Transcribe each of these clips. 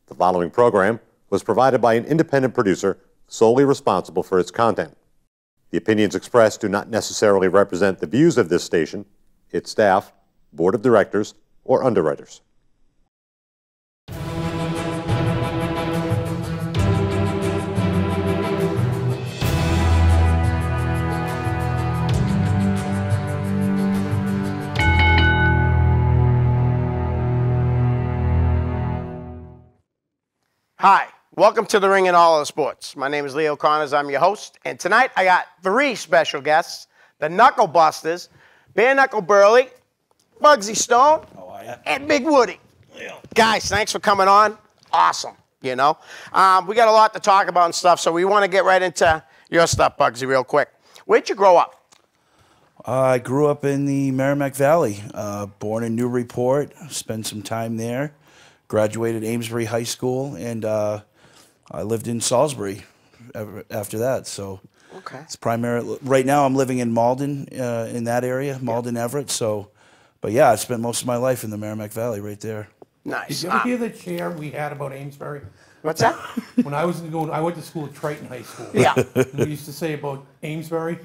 The following program was provided by an independent producer solely responsible for its content. The opinions expressed do not necessarily represent the views of this station, its staff, board of directors, or underwriters. Hi, welcome to the Ring and All of Sports. My name is Leo Connors. I'm your host, and tonight I got three special guests: the KnuckleBusters, Burly, Bugsy Stone, and Big Woody. Leo. Guys, thanks for coming on. Awesome, you know. We got a lot to talk about and stuff, so we want to get right into your stuff, Bugsy, real quick. Where'd you grow up? I grew up in the Merrimack Valley, born in Newburyport, spent some time there. Graduated Amesbury High School, and I lived in Salisbury after that. So okay. It's primarily right now. I'm living in Malden, in that area, Malden, Everett. So, but yeah, I spent most of my life in the Merrimack Valley, right there. Nice. Did you ever hear the chair we had about Amesbury? What's that? When I went to school at Triton High School. Yeah. And we used to say about Amesbury,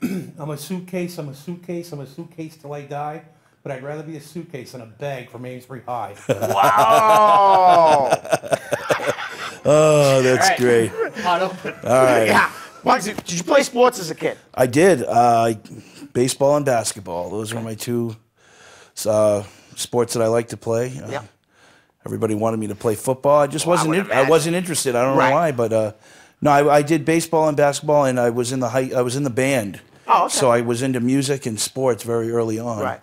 I'm a suitcase, I'm a suitcase, I'm a suitcase till I die. But I'd rather be a suitcase than a bag from Amesbury High. Wow! Oh, that's great. All right. Yeah. Bugsy, did you play sports as a kid? I did. Baseball and basketball. Those were my two sports that I like to play. Yep. Everybody wanted me to play football. I just wasn't. I wasn't interested. I don't know why, but no, I did baseball and basketball, and I was in the band. Oh, okay. So I was into music and sports very early on. Right.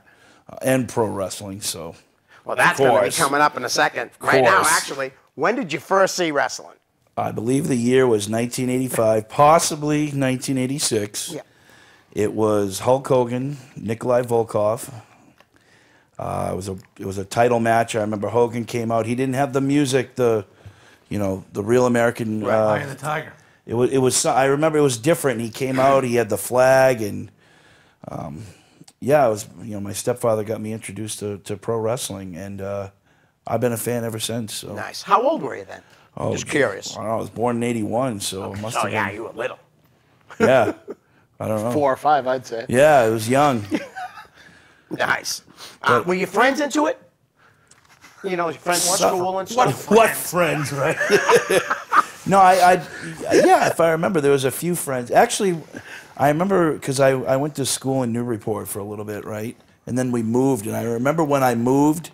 And pro wrestling, so. Well, that's going to be coming up in a second. Right now, actually, when did you first see wrestling? I believe the year was 1985, possibly 1986. Yeah. It was Hulk Hogan, Nikolai Volkov. It was a title match. I remember Hogan came out. He didn't have the music, the real American. Eye of the Tiger. It was. I remember it was different. He came out. He had the flag and. Yeah, it was. My stepfather got me introduced to pro wrestling, and I've been a fan ever since. So. Nice. How old were you then? Oh, just curious. I don't know. I was born in '81, so Okay. must have been. Yeah, you were little. Yeah, I don't know. 4 or 5, I'd say. Yeah, it was young. Nice. Were your friends into it? Your friends went to school and stuff. What friends, right? No, yeah. If I remember, there was a few friends. Actually, I remember because I went to school in Newburyport for a little bit, right? And then we moved, and I remember when I moved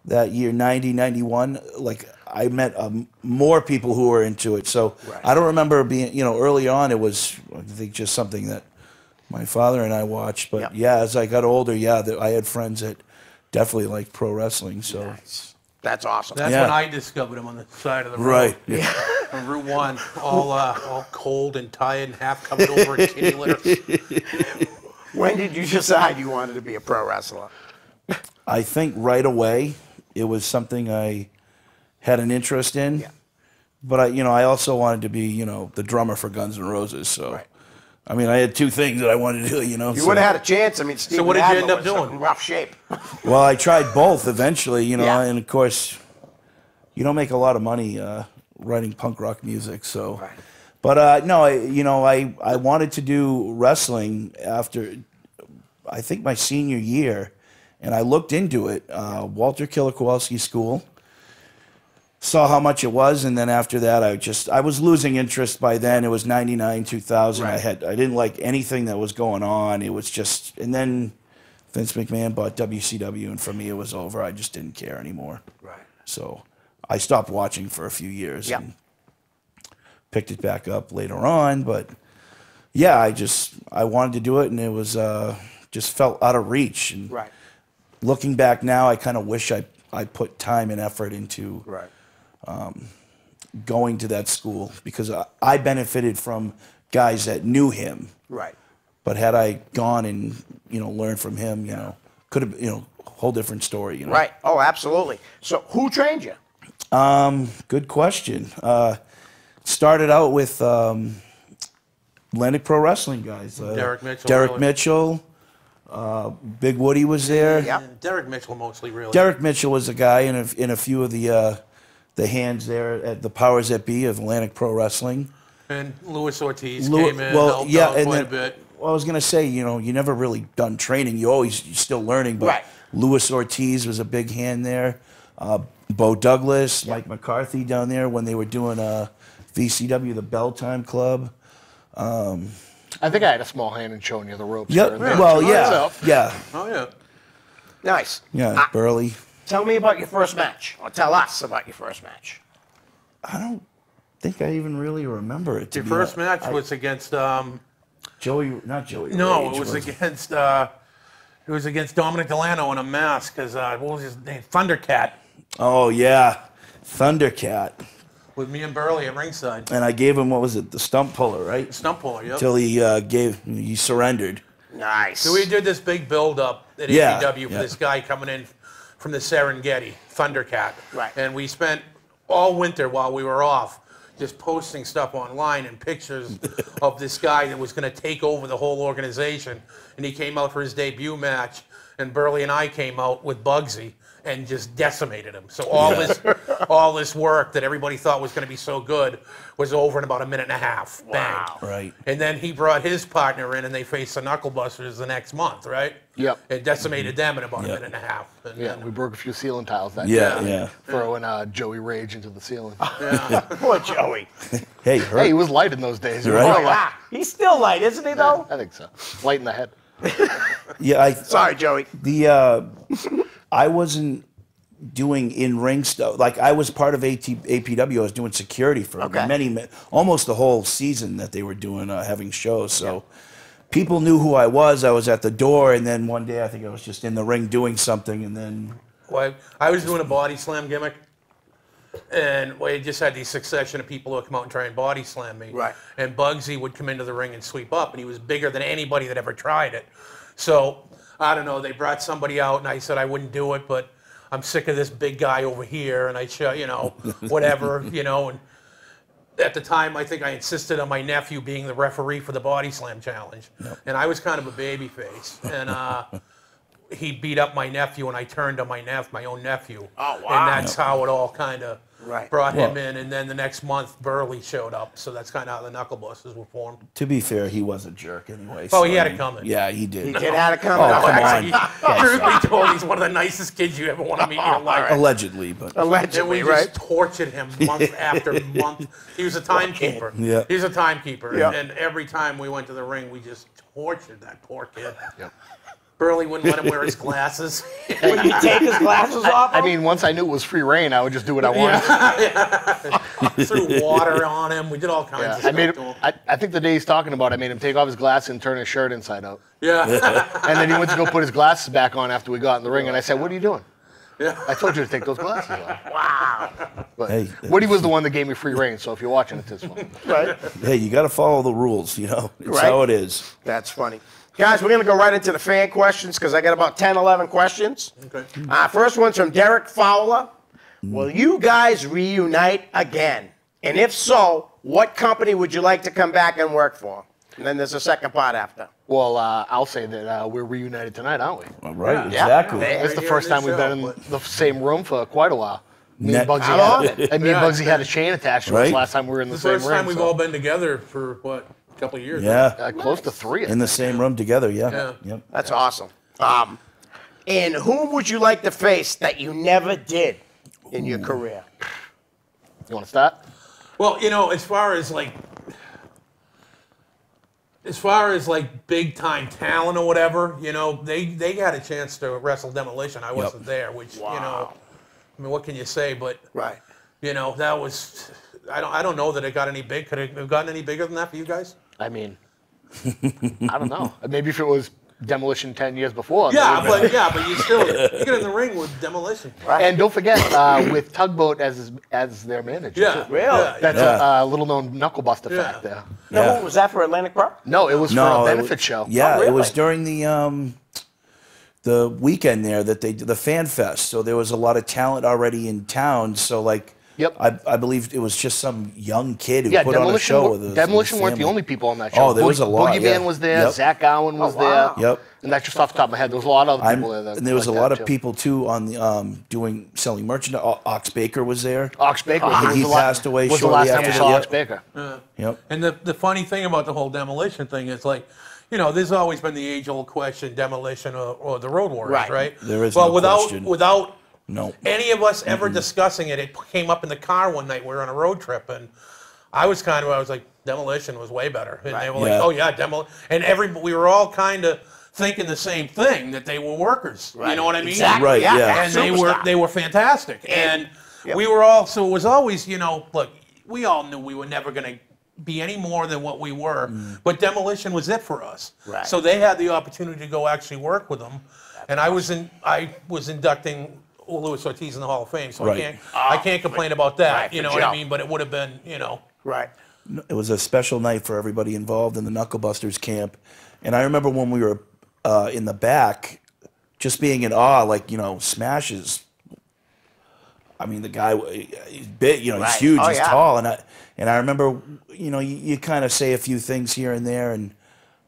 that year, 90, 91, like I met more people who were into it. So I don't remember being, early on it was, I think, just something that my father and I watched. But yeah, as I got older, I had friends that definitely liked pro wrestling. So. Nice. That's awesome. That's when I discovered him on the side of the road. Right. Yeah. On Route 1, all cold and tired and half covered over in kitty litter. When did you decide you wanted to be a pro wrestler? I think right away it was something I had an interest in. Yeah. But I also wanted to be, the drummer for Guns N' Roses. So, I mean, I had two things that I wanted to do. You would have had a chance. I mean, so what did you end up doing? In rough shape. Well, I tried both eventually. And of course, you don't make a lot of money writing punk rock music. So, but no, I wanted to do wrestling after, I think, my senior year, and I looked into it. Walter Killer Kowalski School. Saw how much it was, and then after that, I was losing interest by then. It was 99, 2000. I didn't like anything that was going on. It was just, and then Vince McMahon bought WCW, and for me, it was over. I just didn't care anymore. Right. So I stopped watching for a few years and picked it back up later on. But yeah, I wanted to do it, and it was just felt out of reach. And looking back now, I kind of wish I put time and effort into. Going to that school because I benefited from guys that knew him. Right. But had I gone and learned from him, could have a whole different story. Right. Oh, absolutely. So who trained you? Good question. Started out with Atlantic Pro Wrestling guys. Derek Mitchell. Derek Mitchell. Big Woody was there. Yeah. Derek Mitchell mostly, really. Derek Mitchell was a guy in a few of the the hands there at the powers that be of Atlantic Pro Wrestling. And Luis Ortiz came in, well, helped yeah, out and quite then, a bit. well, I was gonna say, you know, you never really done training. You're still learning. But Right. Luis Ortiz was a big hand there. Bo Douglas, Mike McCarthy down there when they were doing VCW, the Bell Time Club. I think I had a small hand in showing you the ropes. Yep. here and there. Well, Myself. yeah. Oh, yeah. Nice. Yeah, Burly. Tell me about your first match, or tell us about your first match. I don't think I even really remember it. Your first match was against Joey, not Joey. no, Rage, it was against Dominic Delano in a mask because what was his name? Thundercat Oh yeah, Thundercat. with me and Burly at ringside. And I gave him, what was it, the stump puller, right? Stump puller, yep. Until he surrendered. Nice. So we did this big build-up at Yeah, AEW for yeah. this guy coming in from the Serengeti, Thundercat. Right. And we spent all winter while we were off just posting stuff online and pictures of this guy that was going to take over the whole organization. And he came out for his debut match, and Burley and I came out with Bugsy and just decimated him. So all this work that everybody thought was going to be so good was over in about a minute and a half. Bang. Right. And then he brought his partner in, and they faced the KnuckleBusters the next month, right? Yep. It decimated them in about a minute and a half. And Yeah, then- we broke a few ceiling tiles that Yeah, day. yeah. Throwing Joey Rage into the ceiling. Poor Joey. Hey, Hey, he was light in those days. He was Right. light. Wow. He's still light, isn't he, though? I think so. Light in the head. yeah, Sorry, Joey. I wasn't doing in-ring stuff. Like, I was part of APW. I was doing security for almost the whole season that they were doing, having shows. So people knew who I was. I was at the door, and then one day I think I was just in the ring doing something, and then... Well, I was doing a body slam gimmick, and we just had these succession of people who would come out and try and body slam me. Right. And Bugsy would come into the ring and sweep up, and he was bigger than anybody that ever tried it. So, I don't know, they brought somebody out, and I said I wouldn't do it, but I'm sick of this big guy over here, and I show, whatever, and at the time, I think I insisted on my nephew being the referee for the body slam challenge. And I was kind of a baby face, and he beat up my nephew, and I turned on my own nephew. Oh, wow. And that's how it all kind of Right. brought him in. And then the next month, Burley showed up. So that's kind of how the KnuckleBusters were formed. To be fair, he was a jerk anyway. Oh, so, he had I it mean, coming. Yeah, he did. He did have it coming. Oh, come Actually, on. truth be told, he's one of the nicest kids you ever want to meet in your life. Allegedly, but... And Allegedly, we right? just tortured him month after month. He was a timekeeper. Yeah. He was a timekeeper. Yeah. And every time we went to the ring, we just tortured that poor kid. Yep. Burley wouldn't let him wear his glasses. Would you take his glasses off? I mean, once I knew it was free reign, I would just do what I wanted. Threw water on him. We did all kinds of Yeah. stuff I made to him. I think the day he's talking about, I made him take off his glasses and turn his shirt inside out. Yeah. And then he went to go put his glasses back on after we got in the ring, and I said, "What are you doing?" Yeah. I told you to take those glasses off. Wow. But Hey, Woody was the one that gave me free reign, so if you're watching it this one. Right. Hey, you got to follow the rules, It's Right. how it is. That's funny. Guys, we're going to go right into the fan questions because I got about 10, 11 questions. Okay. First one's from Derek Fowler. Will you guys reunite again? And if so, what company would you like to come back and work for? And then there's a second part after. Well, I'll say that we're reunited tonight, aren't we? All right, Yeah. exactly. Yeah. It's the Right first here time in we've this been in show, the same room for quite a while. Me and Net- Bugsy, How long? had a chain attached to us Right. last time we were in the, The same first room. time we've all been together for, what, a couple of years? Yeah, Close to 3. in the same room together, yeah. Yeah. Yep. That's awesome. And whom would you like to face that you never did in your career? You want to start? Well, as far as big time talent or whatever, they had a chance to wrestle Demolition. I wasn't there, which what can you say? But Right. that was I don't know that it got any big. Could it have gotten any bigger than that for you guys? I mean, I don't know. Maybe if it was Demolition 10 years before. Yeah, maybe. but you still you get in the ring with Demolition. And don't forget, with Tugboat as their manager. Yeah, too. Really? yeah, That's Yeah. a little known knucklebuster Yeah. fact there. Now, who was that for Atlantic Pro? No, it was for No, a it benefit was- show. Yeah, Oh, it was really? during the weekend there that they did the fan fest. So there was a lot of talent already in town. So Yep. I believe it was just some young kid who put on a show with us. Demolition weren't the only people on that show. Oh, there was a lot. Boogie Man was there. Yep. Zach Gowen was wow. there. Yep. And that's just off the top of my head. There was a lot of other people there. And there was like a lot that, of too. people too on the selling merchandise. Ox Baker was there. Ox Baker. He passed away was the shortly last time after we saw that. Ox Baker. Yep. And the funny thing about the whole demolition thing is like, there's always been the age-old question: demolition or the Road Warriors, right? There is well, no without question. without No. any of us ever discussing it. It came up in the car one night. We were on a road trip, and I was like, demolition was way better, and they were like, Yeah. oh yeah, and we were all kind of thinking the same thing, that they were workers. You know what I mean? Exactly. Right, yeah. And Superstar. they were fantastic, and we were all. So it was always, look, we all knew we were never going to be any more than what we were, but demolition was it for us. Right. So they had the opportunity to go actually work with them, and I was inducting Luis Ortiz in the Hall of Fame, so Right. I can't complain about that. Right, You know for what I Joe. mean? But it would have been, Right. It was a special night for everybody involved in the KnuckleBusters camp. And I remember when we were in the back, just being in awe, like, Smash is, I mean, the guy, he's big, he's Right. huge, Oh, he's yeah. tall. And I remember, you kind of say a few things here and there. And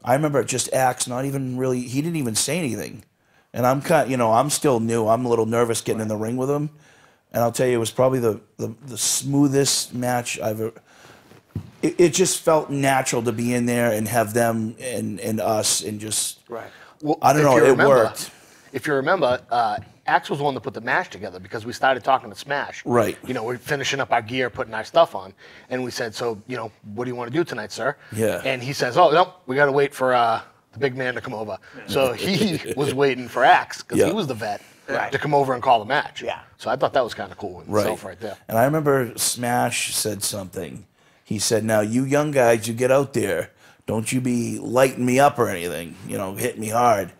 I remember just Axe, not even really, he didn't even say anything. And I'm I'm still new. I'm a little nervous getting in the ring with him. And I'll tell you, it was probably the smoothest match I've ever. It just felt natural to be in there and have them and us and just. Right. Well, I don't if know. you It remember- worked. If you remember, Axe was the one that put the match together because we started talking to Smash. Right. We're finishing up our gear, putting our stuff on, and we said, so, what do you want to do tonight, sir? Yeah. And he says, oh, no, we got to wait for the big man to come over. So he was waiting for Axe because Yeah. he was the vet Right. to come over and call the match. Yeah. So I thought that was kind of cool in itself right there. And I remember Smash said something. He said, "Now you young guys, you get out there. Don't you be lighting me up or anything. Hit me hard."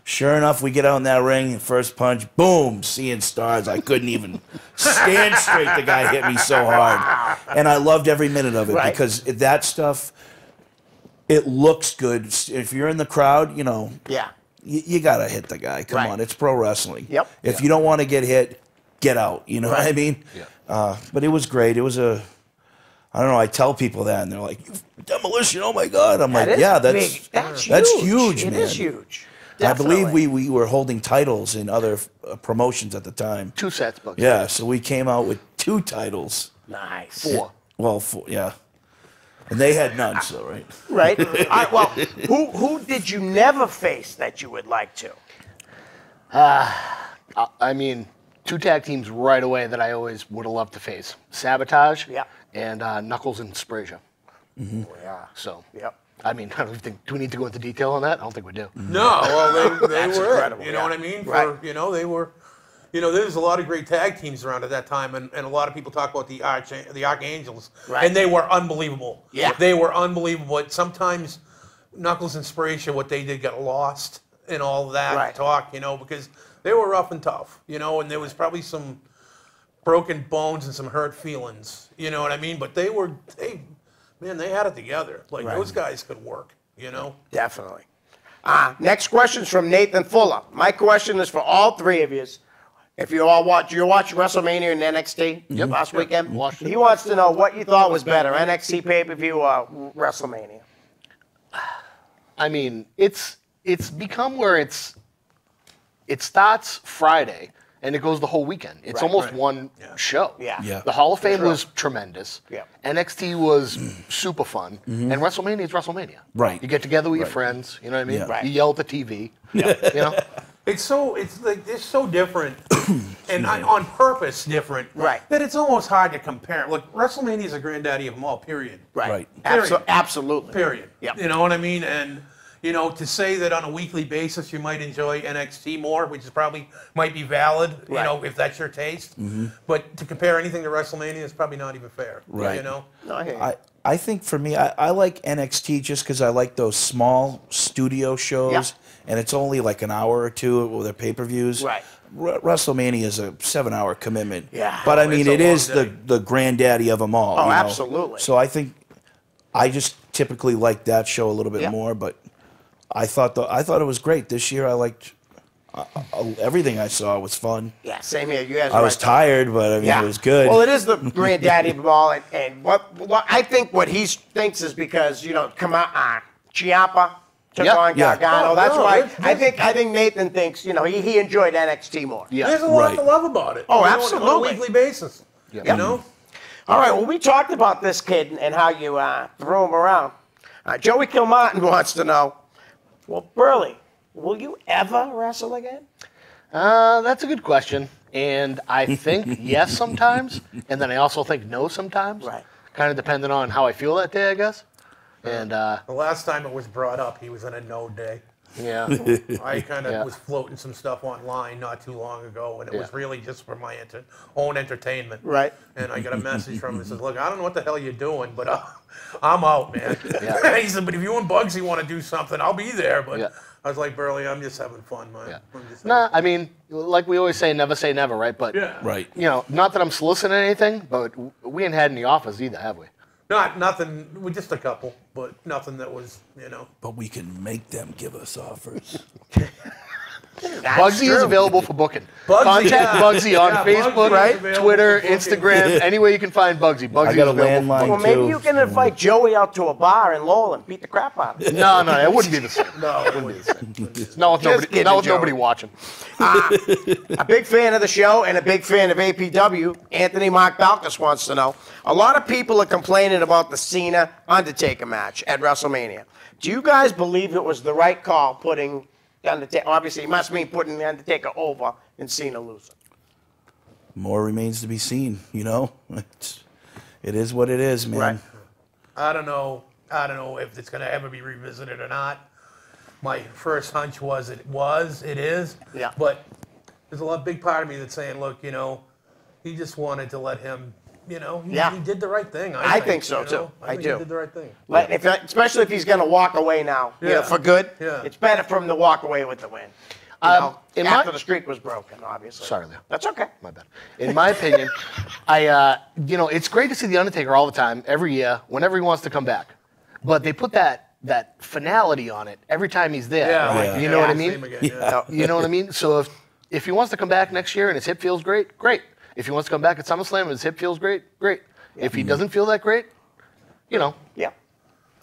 Sure enough, we get out in that ring, first punch, boom, seeing stars. I couldn't even stand straight. The guy hit me so hard. And I loved every minute of it Right. because that stuff, it looks good. If you're in the crowd, Yeah. you got to hit the guy. Come Right. on, it's pro wrestling. Yep. If you don't want to get hit, get out. You know what I mean? Yeah. But it was great. It was I don't know, I tell people that, and they're like, demolition, oh my God. I'm like, That is yeah, big. that's That's huge, It man. is huge. I believe Definitely. we were holding titles in other promotions at the time. 2 sets, Bugsy. Yeah, so we came out with 2 titles. Nice. 4. Well, 4, yeah. And they had none, so, right? Right. All right. Well, who did you never face that you would like to? I mean, 2 tag teams right away that I always would have loved to face. Sabotage Yeah. and Knuckles and Sprasia. Yeah. So, Yep. I mean, I don't think, do we need to go into detail on that? I don't think we do. No, well, they That's were. incredible, You know yeah. what I mean? Right. They were. There's a lot of great tag teams around at that time, and a lot of people talk about the Archangels, Right. and they were unbelievable. Yeah. They were unbelievable. But sometimes Knuckles and Sprasia, what they did, got lost in all that Right. talk, because they were rough and tough, and there was probably some broken bones and some hurt feelings. You know what I mean? But they had it together. Like Right. those guys could work. Definitely. Next question's from Nathan Fuller. My question is for all 3 of you. If you're watching WrestleMania and NXT last weekend, Watched it. he wants to know what you thought was better, NXT pay-per-view or WrestleMania. I mean, it's become where it starts Friday and it goes the whole weekend. It's almost one show. Yeah. Yeah. The Hall of Fame True. was tremendous. Yeah. NXT was super fun. And WrestleMania is WrestleMania. Right. You get together with your friends, you know what I mean? Yeah. Right. You yell at the TV. It's like they're so different, and on purpose different. Right. That it's almost hard to compare. Look, WrestleMania is a granddaddy of them all. Period. Right. Period. Absolutely. Period. Yep. You know what I mean? And to say that on a weekly basis you might enjoy NXT more, which is probably might be valid. Right. If that's your taste. But to compare anything to WrestleMania is probably not even fair. Right. No, I hear you. I think for me, I like NXT just because I like those small studio shows, Yeah. and it's only like an hour or 2 with their pay-per-views. Right. WrestleMania is a 7-hour commitment. Yeah. But I Oh, mean, it's a it long is day. the granddaddy of them all. Oh, you know? absolutely. So I think I just typically like that show a little bit Yeah. more, but I thought it was great this year. I everything I saw was fun. Yeah, same here. You guys. I was tired, but I mean, it was good. Well, it is the granddaddy of all, and what I think what he thinks is because Ciampa took on Gargano. That's why I think Nathan thinks he enjoyed NXT more. Yeah. There's a lot to love about it. Oh, absolutely. On a weekly basis. Yeah. You know. All right. Well, we talked about this kid and how you throw him around. Joey Kilmartin wants to know. Well, Burly, will you ever wrestle again? That's a good question. And I think yes sometimes, and then I also think no sometimes. Right. Kind of depending on how I feel that day, I guess. And The last time it was brought up, he was in a no day. yeah, I kind of was floating some stuff online not too long ago, and it was really just for my own entertainment. Right. And I got a message from him that says, look, I don't know what the hell you're doing, but I'm out, man. Yeah. He said, but if you and Bugsy want to do something, I'll be there. But Yeah. I was like, Burly, I'm just having fun, man. yeah. I'm just Nah, I mean, like we always say never, right? But Right. not that I'm soliciting anything, but we ain't had any offers either, have we? Nothing, with just a couple, but nothing that was, But we can make them give us offers. Bugsy is available for booking. Bugsy, Contact Bugsy on Yeah, Facebook, Bugsy is available Twitter, for booking. Instagram, any way you can find Bugsy. Bugsy I got a is available for landline Well, booking. maybe too. you can invite Joey out to a bar in Lowell and beat the crap out of him. No, it wouldn't be the same. No, it wouldn't. Not with nobody, kidding, not with Joey. nobody watching. A big fan of the show and a big fan of APW, Anthony Mark Balkas wants to know. A lot of people are complaining about the Cena-Undertaker match at WrestleMania. Do you guys believe it was the right call putting the Undertaker, obviously it must mean putting the Undertaker over and Cena losing? More remains to be seen, It is what it is, man. Right. I don't know if it's going to ever be revisited or not. My first hunch was it is. Yeah. But there's a big part of me that's saying, look, he just wanted to let him, he did the right thing. I think so, too. I think do. He did the right thing. Especially if he's going to walk away now, for good. Yeah. It's better for him to walk away with the win. After the streak was broken, obviously. Sorry, Leo. That's okay. My bad. In my opinion, it's great to see the Undertaker all the time, every year, whenever he wants to come back. But they put that finality on it every time he's there. Yeah. Right? Like, You know what I mean? same again, yeah. You know what I mean? So if he wants to come back next year and his hip feels great, great. If he wants to come back at SummerSlam and his hip feels great, great. If he doesn't feel that great, Yeah.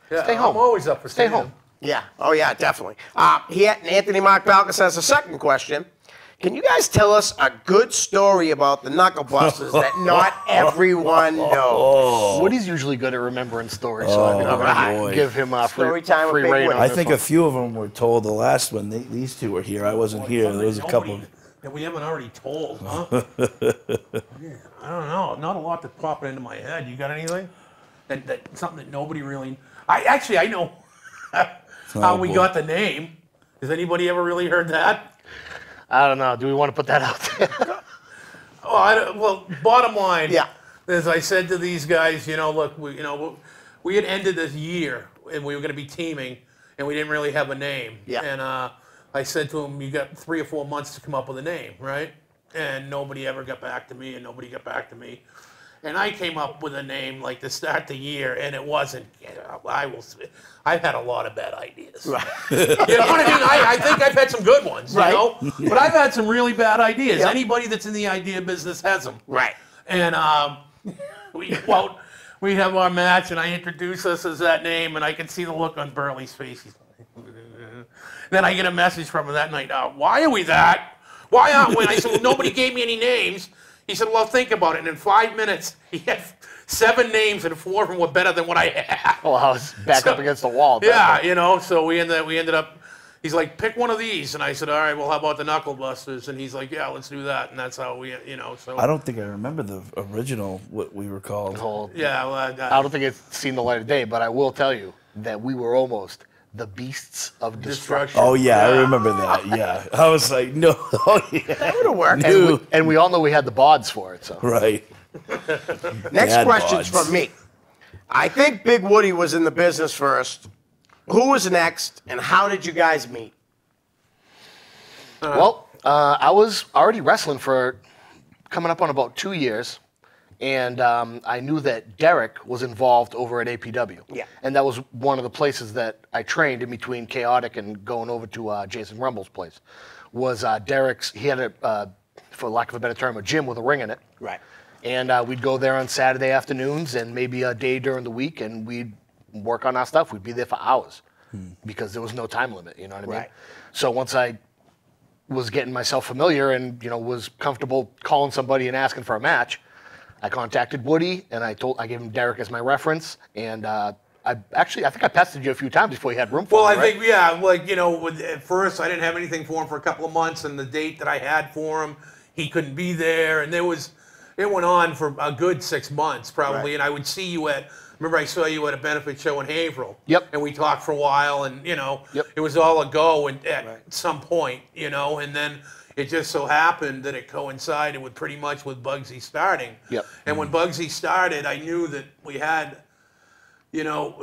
stay home. I'm always up for Stay seeing home. him. Yeah. Oh, yeah, definitely. Anthony Mark Balkas has a second question. Can you guys tell us a good story about the KnuckleBusters that not everyone knows? Woody's usually good at remembering stories, so I'm boy. give him a free Story time with free Big reign Woody. on I this think one. a few of them were told the last one. These two were here. I wasn't here. There was a couple. That we haven't already told, huh? I don't know. Not a lot that's popping into my head. You got anything? Something that nobody really. I know how we got the name. Has anybody ever really heard that? I don't know. Do we want to put that out there? Well, bottom line, Yeah. as I said to these guys, look, we had ended this year and we were going to be teaming, and we didn't really have a name. Yeah. And I said to them, you got 3 or 4 months to come up with a name, right? And nobody ever got back to me, and nobody got back to me. And I came up with a name like to start the year, and it wasn't. I've had a lot of bad ideas. Right. You know what I mean? I think I've had some good ones, Right. But I've had some really bad ideas. Yep. Anybody that's in the idea business has them. Right. And we have our match, and I introduce us as that name, and I can see the look on Burley's face. He's then I get a message from him that night. Why are we that? Why aren't we? And I said, well, nobody gave me any names. He said, well, think about it. And in 5 minutes, he had 7 names, and 4 of them were better than what I had. Oh, I was back up against the wall. Yeah, so we ended up, he's like, pick one of these. And I said, all right, well, how about the KnuckleBusters? And he's like, yeah, let's do that. And that's how we, so. I don't think I remember the original, what we were called. Yeah, well, I don't think it's seen the light of day, but I will tell you that we were almost the beasts of destruction. Oh, yeah, I remember that. Yeah. I was like, no. Oh, yeah. That would have worked. And we all know we had the bods for it. So Right. Next Bad question's buds. from me. I think Big Woody was in the business first. Who was next, and how did you guys meet? I was already wrestling for coming up on about 2 years, And I knew that Derek was involved over at APW. Yeah. And that was one of the places that I trained in between Chaotic and going over to Jason Rumble's place. Was Derek's, he had a, for lack of a better term, a gym with a ring in it. Right. And we'd go there on Saturday afternoons and maybe a day during the week, and we'd work on our stuff. We'd be there for hours because there was no time limit, you know what I mean? Right. So once I was getting myself familiar and, you know, was comfortable calling somebody and asking for a match, I contacted Woody, and I gave him Derek as my reference, and I think I pestered you a few times before you had room for Well, me, I right? think, yeah, like, you know, at first I didn't have anything for him for a couple of months, and the date that I had for him, he couldn't be there, and it went on for a good 6 months probably, Right. and I would see you remember I saw you at a benefit show in Haverhill. Yep. And we talked for a while, and, you know, Yep. it was all a go at some point, you know, and then it just so happened that it coincided with pretty much with Bugsy starting. Yep. And when Bugsy started, I knew that we had, you know,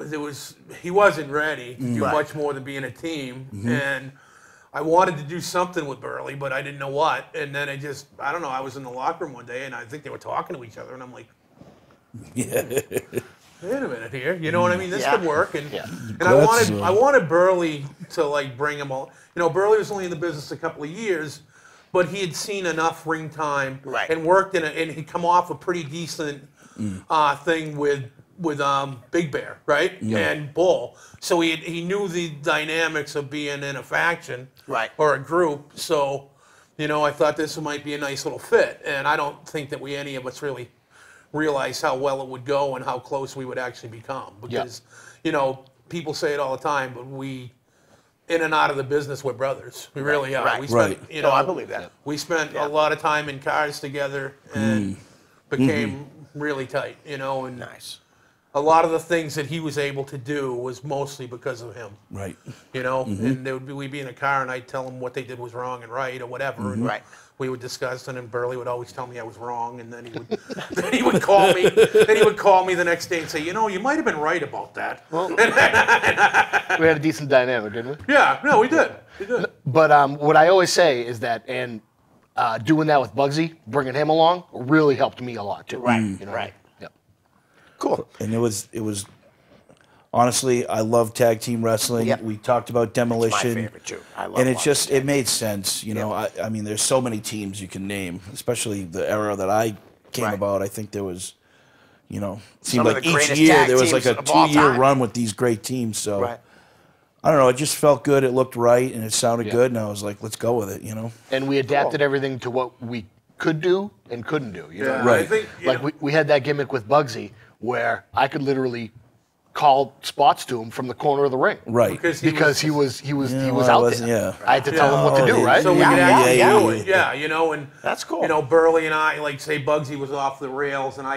he wasn't ready to do Right. much more than being a team. And I wanted to do something with Burly, but I didn't know what. And then I don't know, I was in the locker room one day, and I think they were talking to each other, and I'm like, wait a minute here, you know what I mean? This Yeah. could work. And That's, I wanted Burly to, like, bring him all. You know, Burly was only in the business a couple of years, but he had seen enough ring time Right. and worked in it, and he'd come off a pretty decent thing with Big Bear, right? And Bull. So he knew the dynamics of being in a faction Right. or a group. So, you know, I thought this might be a nice little fit. And I don't think that any of us really realized how well it would go and how close we would actually become. Because, you know, people say it all the time, but in and out of the business, we're brothers. We really are. Right. We spent, Right. you know, I believe that. we spent a lot of time in cars together and became really tight, you know, and Nice. a lot of the things that he was able to do was mostly because of him, Right. you know, and we'd be in a car and I'd tell him what they did was wrong and right or whatever. And Right. we would discuss it, and Burly would always tell me I was wrong, and then he would call me. Then he would call me the next day and say, you know, you might have been right about that. We had a decent dynamic, didn't we? Yeah, no, we did. We did. But what I always say is that, and doing that with Bugsy, bringing him along, really helped me a lot too. Right. You know? Right. Yep. Cool. And it was honestly, I love tag team wrestling. Yep. We talked about Demolition. My favorite too. I love And it watching just, it made sense. You know, I mean, there's so many teams you can name, especially the era that I came Right. about. I think there was, you know, it Some seemed of like the each greatest year tag there was like teams a of all 2-year time. run with these great teams. So Right. I don't know, it just felt good. It looked right and it sounded good. And I was like, let's go with it, you know? And we adapted everything to what we could do and couldn't do. You know? Yeah, Right. I think, you Like know, we had that gimmick with Bugsy where I could literally call spots to him from the corner of the ring. Right. because Because he was well, I out wasn't- there. yeah. I had to tell him what to do, yeah. right? So we Yeah, could yeah, actually yeah, do yeah. it. Yeah, you know, and That's cool. You know, Burly and I, like, say Bugsy was off the rails, and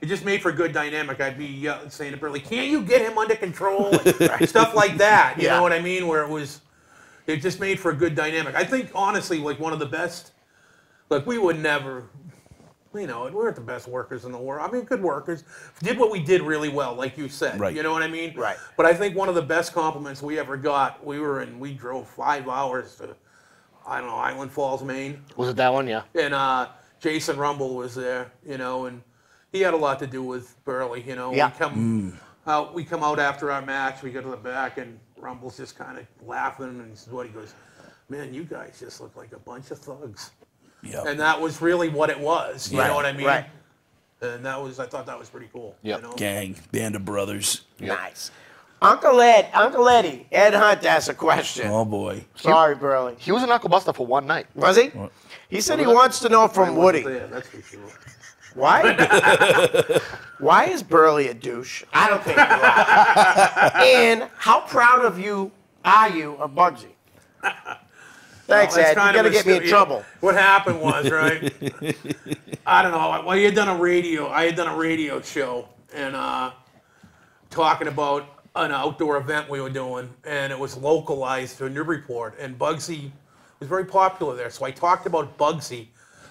it just made for a good dynamic. I'd be saying to Burly, "Can't you get him under control?" And stuff like that. You Yeah. know what I mean? Where it just made for a good dynamic. I think honestly, like one of the best. Like we would never. You know, we weren't the best workers in the world. I mean, good workers. Did what we did really well, like you said. Right. You know what I mean? Right. But I think one of the best compliments we ever got, we drove 5 hours to, I don't know, Island Falls, Maine. Was it that one? Yeah. And Jason Rumble was there, you know, and he had a lot to do with Burly, you know. Yeah. We come out after our match, we go to the back, and Rumble's just kind of laughing, and he says, what? He goes, man, you guys just look like a bunch of thugs. Yeah. And that was really what it was. You Right, know what I mean? right. And I thought that was pretty cool. Yep. You know? Gang, band of brothers. Nice. Uncle Eddie, Ed Hunt asked a question. Oh boy. Sorry, Burly. He was a knucklebuster for one night. Was he? He said he wants to know from Woody. Yeah, that's for sure. Why is Burly a douche? I don't think you are. And how proud of you are you of Bugsy? Thanks, Well, Ed. it's You're kind going of to a get me in stu- trouble. What happened was, right? I don't know. Well, I had done a radio show and talking about an outdoor event we were doing, and it was localized to Newburyport, and Bugsy was very popular there. So I talked about Bugsy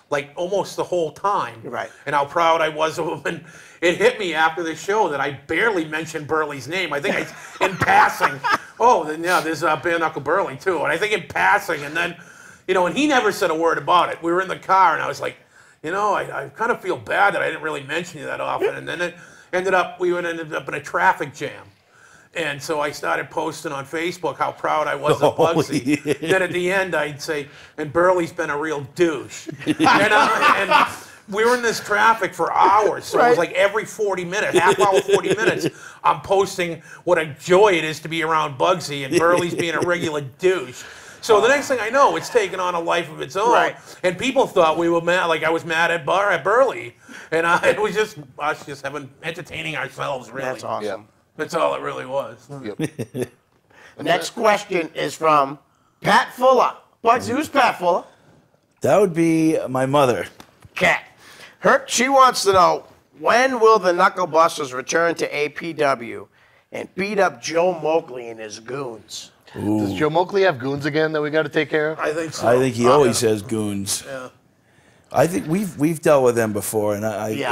like almost the whole time, Right. and how proud I was of him. And it hit me after the show that I barely mentioned Burly's name. I think in passing. Oh, then yeah, there's Bare Knuckle Burly too. And I think in passing, and then, you know, and he never said a word about it. We were in the car, and I was like, you know, I kind of feel bad that I didn't really mention you that often. And then it ended up in a traffic jam. And so I started posting on Facebook how proud I was of Bugsy. Yeah. Then at the end, I'd say, and Burly's been a real douche. and we were in this traffic for hours. So it was like every 40 minutes, half hour, 40 minutes, I'm posting what a joy it is to be around Bugsy, and Burly's being a regular douche. So the next thing I know, it's taken on a life of its own. And people thought we were mad, like I was mad at Burly. And it was just us just entertaining ourselves, really. That's awesome. Yeah. That's all it really was. Yep. The next question is from Pat Fuller. Bugsy, who's Pat Fuller? That would be my mother. Cat. She wants to know, when will the KnuckleBusters return to APW and beat up Joe Moakley and his goons? Does Joe Moakley have goons again that we got to take care of? I think so. I think he always has goons. Yeah. I think we've dealt with them before, and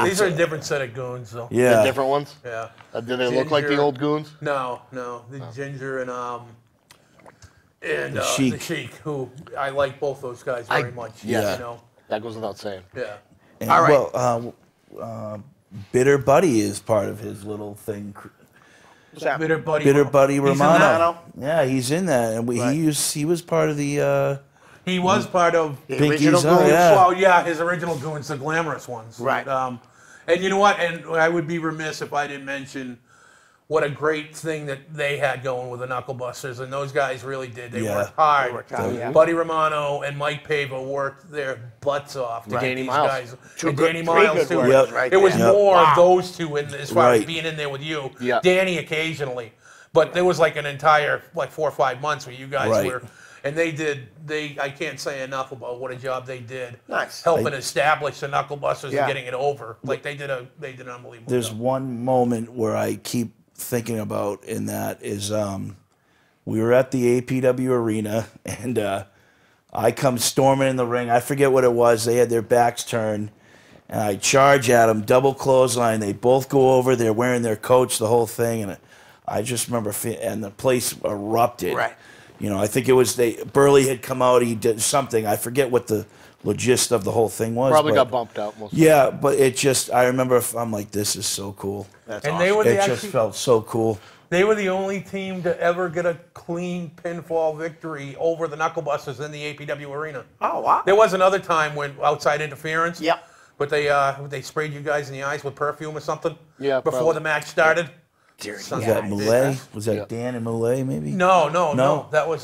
These are a different set of goons, though. yeah. The different ones? Yeah. Do they look like the Ginger. old goons? No. The Ginger and the Sheik. Sheik, who I like both those guys very much. yeah. You know. That goes without saying. Yeah. And, All right. Well, Bitter Buddy is part of his little thing. What's that? Bitter Buddy. Bitter Buddy He's in Romano. that? Yeah, he's in that, and he was part of the He was part of. Pinky's. original Oh, goons. yeah. Well, yeah, his original goons, the glamorous ones. Right. And you know what? And I would be remiss if I didn't mention what a great thing that they had going with the KnuckleBusters, and those guys really did. They Yeah. worked hard. They worked hard, yeah. Buddy Romano and Mike Pava worked their butts off to get Danny these Miles. guys. Two And good- Danny three Miles good too. workers Yep. right It was there. more Wow. of those two as far as Right. being in there with you. Yeah. Danny occasionally, but there was like an entire 4 or 5 months where you guys Right. were. And I can't say enough about what a job they did. Nice. Helping establish the KnuckleBusters Yeah. and getting it over. Like they did an unbelievable There's job. one moment where I keep thinking about in that is we were at the APW arena, and I come storming in the ring. I forget what it was. They had their backs turned, and I charge at them, double clothesline. They both go over. They're wearing their coach, the whole thing, and I just remember, and the place erupted. Right. You know, I think it was Burly had come out. He did something. I forget what the gist of the whole thing was. Probably but- got bumped out most of Yeah, but it just, I remember, I'm like, this is so cool. That's And awesome. they were It just felt so cool. they were the only team to ever get a clean pinfall victory over the KnuckleBusters in the APW arena. Oh, wow. There was another time when outside interference. Yep. But they sprayed you guys in the eyes with perfume or something. Yeah, Before probably. the match started. Dirty Was that guys. Moulet? Was that Yeah. Dan and Moulet, maybe? No. No? That was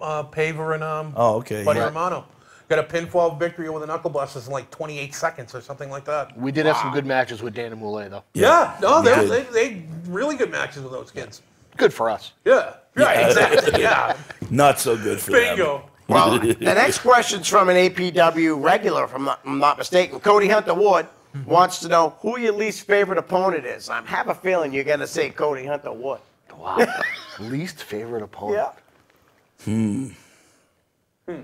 Paver and Oh, okay. Buddy yeah. Romano. Got a pinfall victory over the KnuckleBusters in like 28 seconds or something like that. We did have some good matches with Dan and Moulet, though. Yeah. No, we they really good matches with those kids. Good for us. Yeah. Right. Exactly. Yeah. Not so good for them. Bingo. Well, the next question's from an APW regular, if I'm not mistaken. Cody Hunter Ward wants to know who your least favorite opponent is. I have a feeling you're going to say Cody Hunter Ward. Wow. Least favorite opponent. Yeah.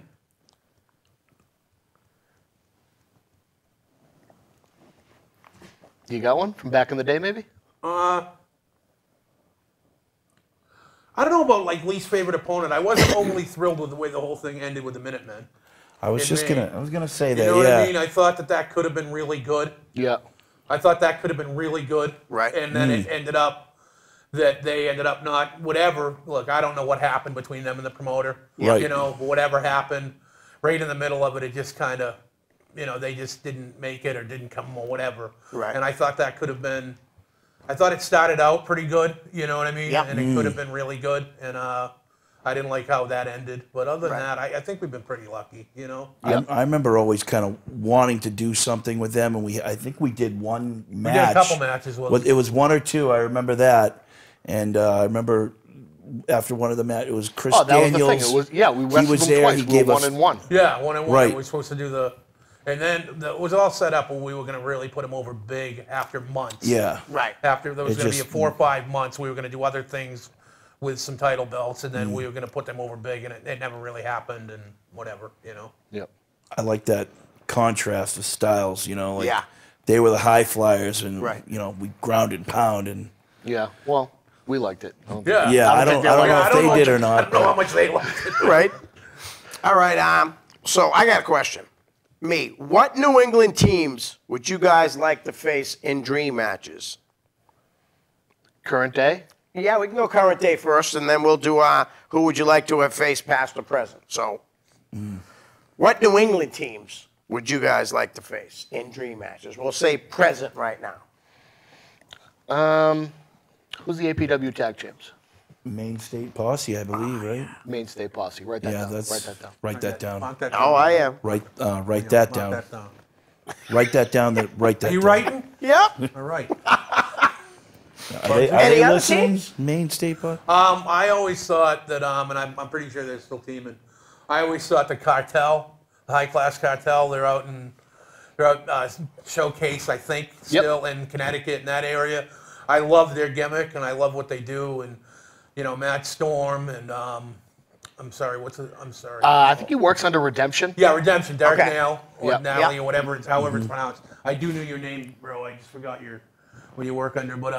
You got one from back in the day, maybe? I don't know about like least favorite opponent. I wasn't overly thrilled with the way the whole thing ended with the Minutemen. I was It just may- gonna say You that. know what yeah. I mean? I thought that could have been really good. Yeah. I thought that could have been really good. Right. And then it ended up that they ended up not whatever. Look, I don't know what happened between them and the promoter. Right. You know, whatever happened, right in the middle of it, it just kind of, they just didn't make it or didn't come or whatever. Right. And I thought that could have been. I thought it started out pretty good. You know what I mean? Yeah. And it could have been really good. And I didn't like how that ended. But other than Right. that, I think we've been pretty lucky. I remember always kind of wanting to do something with them, and I think we did one match. We did a couple matches with them. It was one or two. I remember that, and I remember after one of the matches, it was Chris Oh, that Daniels. was the thing. It was, yeah, we he wrestled was them there. twice. He We gave were us 1-1. Yeah, 1-1. Right. We were supposed to do and then it was all set up when we were going to really put him over big after months. Yeah. Right. After there was It going to be just- 4 or 5 months, we were going to do other things with some title belts, and then we were going to put them over big, and it never really happened, and whatever. Yep. I like that contrast of styles. Like Yeah. they were the high flyers, and Right. we ground and pound, and Yeah. Well, we liked it. Yeah. yeah, I don't know if they did or I not. don't know how but- much they liked it. Right. All right. So I got a question. me, what New England teams would you guys like to face in dream matches? Current day? Yeah, we can go current day first, and then we'll do who would you like to have faced past or present. So, what New England teams would you guys like to face in dream matches? We'll say present right now. Who's the APW tag champs? Main State Posse, I believe, right? Main State Posse. Write that down. That's Write that down. write that down. Mark that Oh, down. I am. Write Mark that down. that down. Write that down. Write that. Are you down. writing? Yep. All right. Are they Any other listening? teams? Main State Posse. I always thought that, and I'm pretty sure they're still teaming. I always thought the Cartel, the High Class Cartel, they're out Showcase, I think, still in Connecticut in that area. I love their gimmick and I love what they do. And Matt Storm and I'm sorry, I'm sorry. I think he works under Redemption. Yeah, Redemption, Derek Okay. Nail or Yep. Nally Yep. or whatever however it's pronounced. I do know your name, bro. I just forgot what you work under, but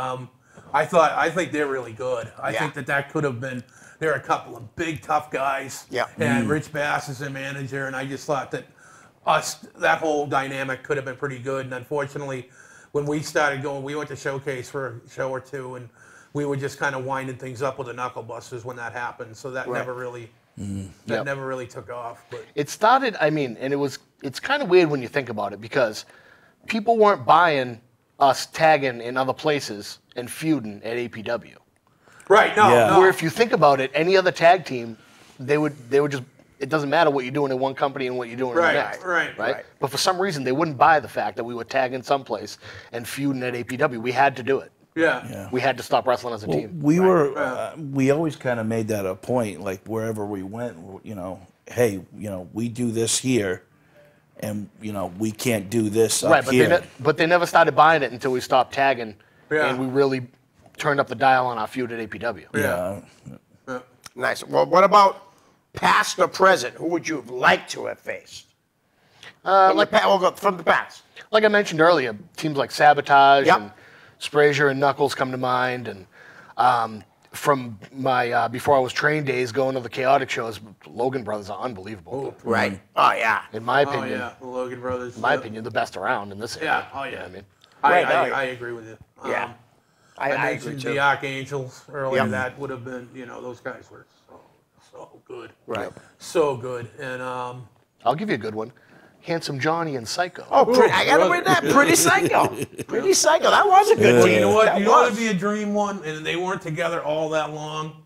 I think they're really good. I think that could have been. They're a couple of big tough guys. Yeah. And Rich Bass is their manager, and I just thought that that whole dynamic could have been pretty good. And unfortunately, when we started going, we went to Showcase for a show or two, and we were just kind of winding things up with the KnuckleBusters when that happened. So that never really never really took off. But It started, and it's kind of weird when you think about it because people weren't buying us tagging in other places and feuding at APW. right, no, Yeah. no. Where if you think about it, any other tag team, they would just, it doesn't matter what you're doing in one company and what you're doing in the next. Right. But for some reason, they wouldn't buy the fact that we were tagging someplace and feuding at APW. We had to do it. Yeah. We had to stop wrestling as a team. We were, we always kind of made that a point, like wherever we went, hey, we do this here, and we can't do this up Right, but here. but they never started buying it until we stopped tagging, Yeah. and we really turned up the dial on our feud at APW. yeah. Nice. Well, what about past or present? Who would you have liked to have faced? We'll go from the past. Like I mentioned earlier, teams like Sabotage Yep. and Sprazier and Knuckles come to mind, and from my before I was trained days, going to the Chaotic shows, Logan Brothers are unbelievable. Right. Oh, yeah. In my Oh opinion, yeah, the Logan Brothers. in my opinion, the best around in this area. Yeah. Oh yeah. You know what I mean, Right, I agree with you. Yeah. I I agree mentioned too. the Archangels earlier. Yep. That would have been, those guys were so good. Right. So good. And I'll give you a good one. Handsome Johnny and Psycho. Oh, I got to read that. Pretty Psycho. Pretty Psycho. That was a good team. you know what? That You know what was. would be a dream one? And they weren't together all that long.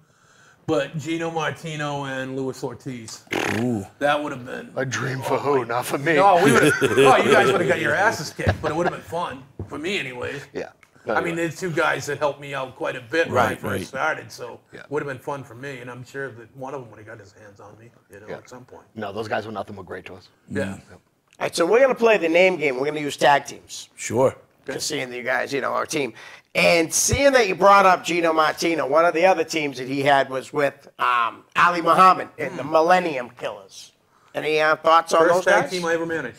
But Gino Martino and Luis Ortiz. Ooh. That would have been. A dream for who? Not for me. No, we would have. Oh, you guys would have got your asses kicked, but it would have been fun for me, anyways. Yeah. I mean, there's two guys that helped me out quite a bit when I Right, first right. started, so Yeah. would have been fun for me, and I'm sure that one of them would have got his hands on me, Yeah. at some point. No, those guys were nothing but great to us. Yeah. All right, so we're going to play the name game. We're going to use tag teams. Sure. Just seeing that you guys, our team. And seeing that you brought up Gino Martino, one of the other teams that he had was with Ali Muhammad and the Millennium Killers. Any thoughts on First those tag guys? team I ever managed.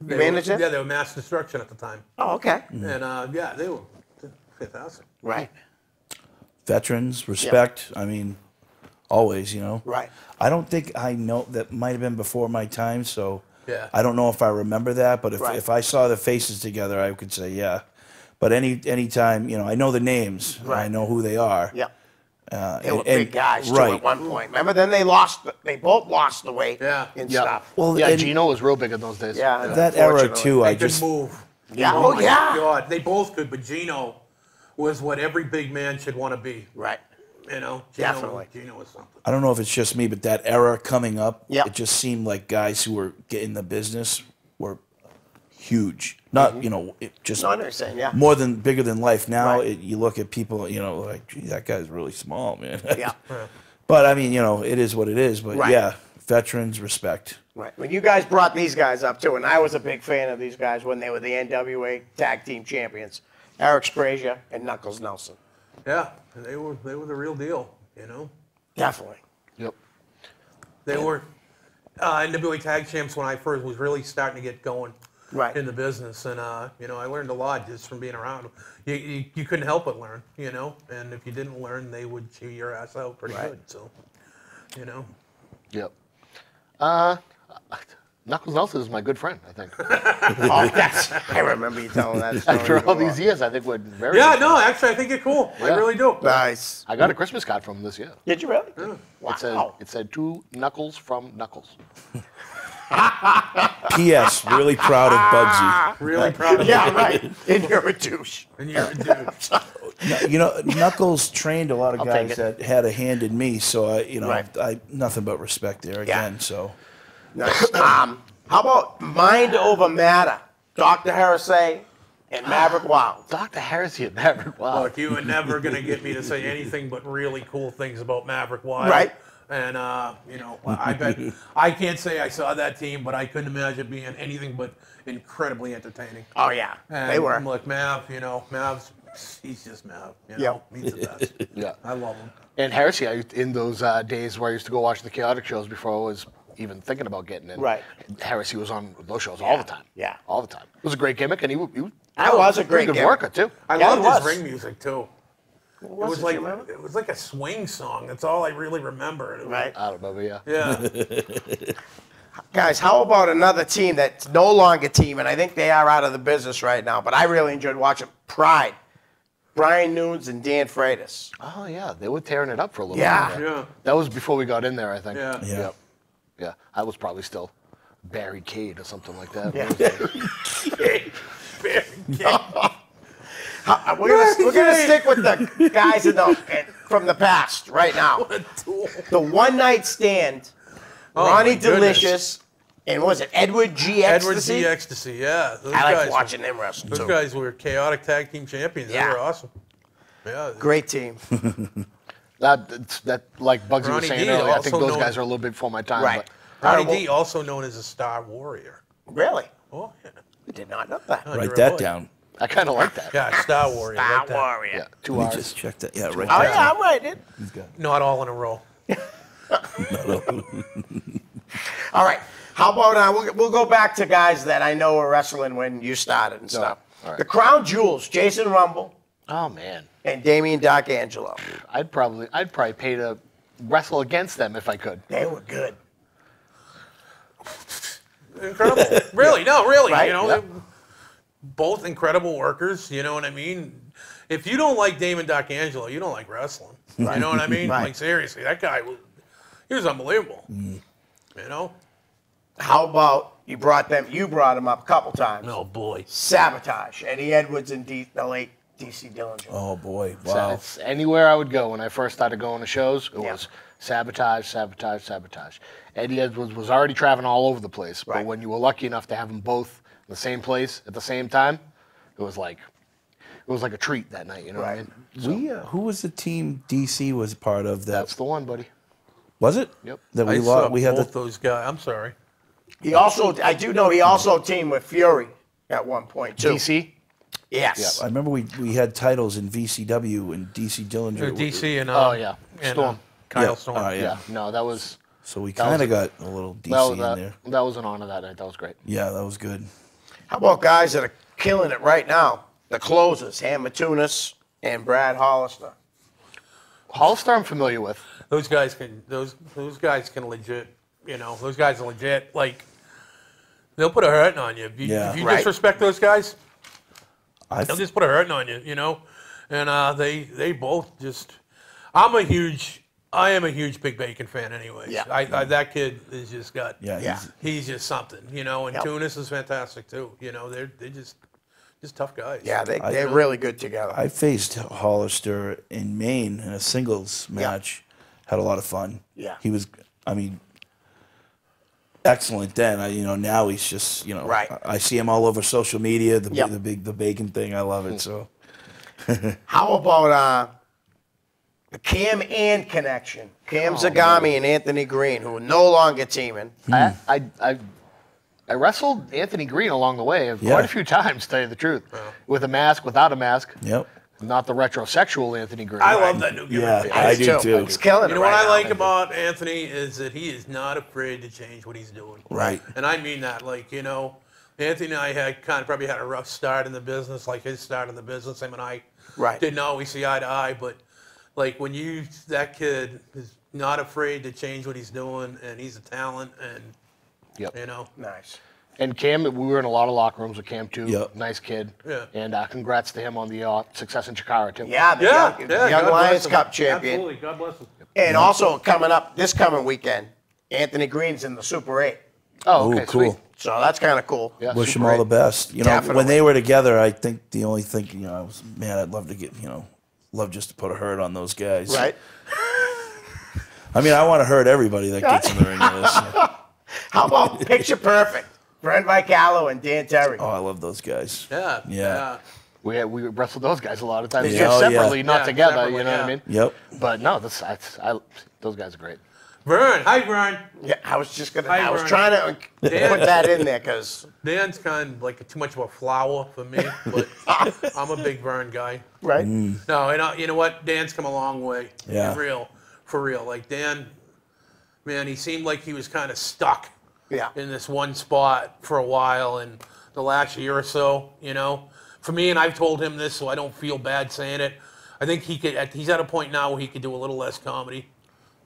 You managed it? Yeah, they were Mass Destruction at the time, Oh, okay. and yeah, they were fantastic. Right. Veterans, respect. I mean, always, Right. I don't think I know, that might have been before my time, so Yeah. I don't know if I remember that, but Right. if I saw the faces together, I could say, yeah. But any time, I know the names, Right. I know who they are. Yep. They were and- big guys, too, right. at one point. Remember, then they both lost the weight Yeah. and Yeah. stuff. Well, Yeah, and Gino was real big in those days. Yeah. that era unfortunately. too, I They could just move. Yeah, Oh, oh, my yeah. God, they both could, but Gino was what every big man should want to be. Right. Gino, Definitely. Gino was something. I don't know if it's just me, but that era coming up, Yep. it just seemed like guys who were getting the business were huge. Not, it just No, I understand, yeah. more than bigger than life. Now Right. you look at people, like, gee, that guy's really small, man. Yeah. But I mean, it is what it is. But Right. yeah, veterans, respect. Right. When you guys brought these guys up too, and I was a big fan of these guys when they were the NWA Tag Team Champions, Eric Sprazier and Knuckles Nelson. Yeah, they were the real deal. Definitely. Yep. They were NWA Tag Champs when I first was really starting to get going Right. in the business, and I learned a lot just from being around them. You couldn't help but learn, and if you didn't learn, they would chew your ass out pretty Right. good. So, Yep. Knuckles Nelson is my good friend, I think. I remember you telling that story. After all before. these years, I think we're very Yeah, good no, friends. actually, I think you're cool. I Yeah. really do. Nice. I got a Christmas card from him this year. Did you really? Wow. It said to Knuckles from Knuckles. P.S. Really proud of Bugsy. Really proud of Yeah, you. right. And you're a douche. And you're a dude. You know, Knuckles trained a lot of I'll guys take that had a hand in me, so Right. I nothing but respect there again. Yeah. So Nice. How about mind over matter? Dr. Heresy and Maverick Wild. Dr. Heresy at Maverick. Wow. Look, you were never going to get me to say anything but really cool things about Maverick Wild. Right. And, I bet, I can't say I saw that team, but I couldn't imagine being anything but incredibly entertaining. Oh, yeah. And They were. Look, Mav, he's just Mav. He's the best. Yeah. I love him. And Heresy, in those days where I used to go watch the Chaotic shows before I was even thinking about getting in. Right. Heresy was on those shows all the time. Yeah. All the time. It was a great gimmick, and he was That was a great good gimmick. worker, too. I Yeah, loved it his was. ring music, too. It was like a swing song. That's all I really remember. It was- Right. I don't remember, yeah. Yeah. Guys, how about another team that's no longer team, and I think they are out of the business right now, but I really enjoyed watching Pride. Brian Nunes and Dan Freitas. Oh, yeah. They were tearing it up for a little Yeah. bit. Yeah. That was before we got in there, I think. Yeah. Yeah. Yep. Yeah. I was probably still Barry Cade or something like that. Yeah. Very We're gonna stick with the guys from the past right now. The one night stand, Oh, Ronnie my goodness. Delicious, and was it Edward G. Edward Ecstasy? G. Ecstasy, yeah. Those I like guys watching them wrestle Those too. guys were chaotic tag team champions. Yeah. They were awesome. Yeah. Great team. That like Bugsy Ronnie was saying D, earlier, I think also those known- guys are a little bit before my time. Right. Ronnie All right, D, also known as a Star Warrior. Really? Oh, yeah. I did not know that. You're write a that boy. down. But I kind of like that. Yeah, Star Warrior. Star like that. Warrior. Yeah. 2 Let me hours. just check that. Yeah, right. Oh yeah, I'm right. Dude. Not all in a row. All right. How about we'll go back to guys that I know were wrestling when you started and stuff. all right. The Crown Jewels, Jason Rumble Oh, man. and Damian Doc Angelo. I'd probably pay to wrestle against them if I could. They were good. Incredible. Really, no, really. Right? You know, Yeah. they're both incredible workers. You know what I mean? If you don't like Damon D'Angelo, you don't like wrestling. You know what I mean? Right. Like, seriously, that guy was unbelievable. You know? How about you brought them up a couple times. Oh, boy. Sabotage. Eddie Edwards and the late DC Dillinger. Oh boy! So Wow. it's anywhere I would go when I first started going to shows, it Yeah. was sabotage. Eddie Edwards was already traveling all over the place, but Right. when you were lucky enough to have them both in the same place at the same time, it was like a treat that night. You know Right. what I mean? So, Who was the team DC was part of that? that's the one, buddy. Was it? Yep. That I we saw lost. We had both the. those guys. I'm sorry. I do know he also teamed with Fury at one point too. DC. Yes. I remember we had titles in VCW and DC Dillinger. DC and Oh, yeah. and, Storm. Kyle Yeah. Storm. All right, Yeah. No, that was So we That was kind a- of got a little DC that was, in there. that was an honor that night. That was great. Yeah, that was good. How about guys that are killing it right now? The closers, Ham Matunis and Brad Hollister. Hollister, I'm familiar with. Those guys can legit. You know, those guys are legit. Like, they'll put a hurting on you. If you, Yeah. if you Right. disrespect those guys, I they'll just put a hurting on you. You know, and they both just. I am a huge Big Bacon fan, anyways. Yeah. That kid is just got. yeah, Yeah. He's just something, you know. And Yep. Tunis is fantastic too. You know, they're just tough guys. Yeah, they're really good together. I faced Hollister in Maine in a singles match. Had a lot of fun. Yeah. He was. I mean. Excellent then. Now he's just, Right. I see him all over social media, Yep. the bacon thing. I love it. So How about the Cam and connection? Cam Zagami and Anthony Green, who are no longer teaming. I wrestled Anthony Green along the way Yeah. quite a few times, to tell you the truth. With a mask, without a mask. Yep. Not the retrosexual Anthony Green. I love that new gimmick. Yeah, I do too. He's killing You it know what right I now. like about Anthony is that he is not afraid to change what he's doing. Right. And I mean that, like, Anthony and I had probably had a rough start in the business, like his start in the business. Him and I Right. didn't always see eye to eye, but like when that kid is not afraid to change what he's doing, and he's a talent, and Yep. You know. Nice. And Cam, we were in a lot of locker rooms with Cam too. Yep. Nice kid. Yeah. And congrats to him on the success in Chikara too. Yeah, the Young God Lions bless him. Cup champion. Absolutely, God bless him. And also coming up this coming weekend, Anthony Green's in the Super 8. Oh, okay, Ooh, cool. sweet. So that's kind of cool. Yeah, Wish them Super all the 8. best. You know, Definitely. when they were together, I think the only thing, you know, I was, man, I'd love to get, you know, love just to put a hurt on those guys. Right? I mean, I want to hurt everybody that gets in the ring with us. How about Picture Perfect? Brent Vicalo and Dan Terry. Oh, I love those guys. Yeah. Yeah. We wrestled those guys a lot of times, Yeah. just Oh, yeah. separately, not Yeah, together. separately, You know what I yeah. mean? Yep. But no, those guys are great. Vern, hi Vern. Yeah, I was just gonna. Hi, I was Brian. trying to put that in there because Dan's kind of like too much of a flower for me, but I'm a big Vern guy. right. No, you know what? Dan's come a long way. Yeah. For real. Like Dan, man, he seemed like he was kind of stuck Yeah. in this one spot for a while, and the last year or so, you know. For me, and I've told him this, so I don't feel bad saying it. I think he's at a point now where he could do a little less comedy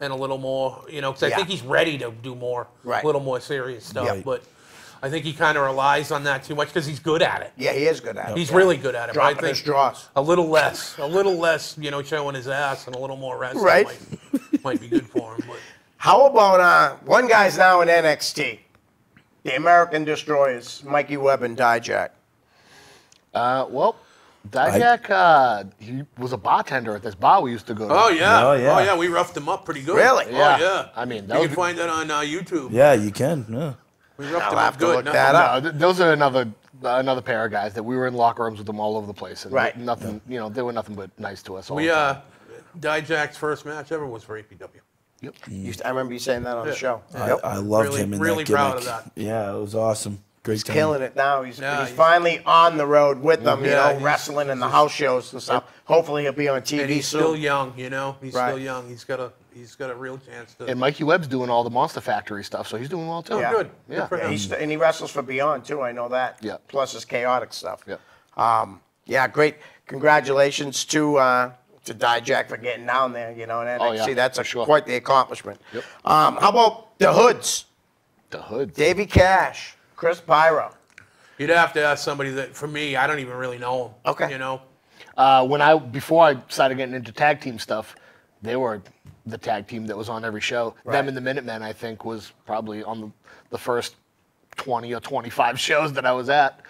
and a little more, you know, because I Yeah. think he's ready to do more, Right. a little more serious stuff. Right. But I think he kind of relies on that too much because he's good at it. Yeah, he is good at it. He's Yeah. really good at it. But I dropping his think draws. a little less, you know, showing his ass and a little more wrestling Right. might be good for him. But How about one guy's now in NXT, the American Destroyers, Mikey Webb and Dijak. Well, Dijak, he was a bartender at this bar we used to go to. oh yeah, Oh, yeah. we roughed him up pretty good. Really? Yeah. Oh yeah. I mean, that you was- can find that on YouTube. Yeah, you can. Yeah. We roughed I'll him have up to good. look No, that up. No, those are another pair of guys that we were in locker rooms with them all over the place. And Right. Nothing, you know, they were nothing but nice to us all We the time. Dijak's first match ever was for APW. I remember you saying that on the show. Yep. I loved Really- him in really that gimmick. proud of that. Yeah, it was awesome. Great He's time. killing it now. He's Yeah, he's- finally on the road with them, you Yeah, know, he's- wrestling in the house shows and stuff. Hopefully he'll be on TV And he's soon. still young, you know. He's Right. still young. He's got a real chance to. And Mikey Webb's doing all the Monster Factory stuff, so he's doing well too. Yeah. Good. Yeah. Good for him. And he wrestles for Beyond too. I know that. Yeah. Plus his chaotic stuff. Yeah. Yeah, great. Congratulations to Dijak for getting down there. You know, and Oh, yeah, that's for sure. quite the accomplishment. Yep. How about the Hoods? The Hood. Davey Cash, Chris Pyro. You'd have to ask somebody that, for me, I don't even really know him. Okay. You know. Before I started getting into tag team stuff, they were the tag team that was on every show. Right. Them and the Minutemen, I think, was probably on the first 20 or 25 shows that I was at.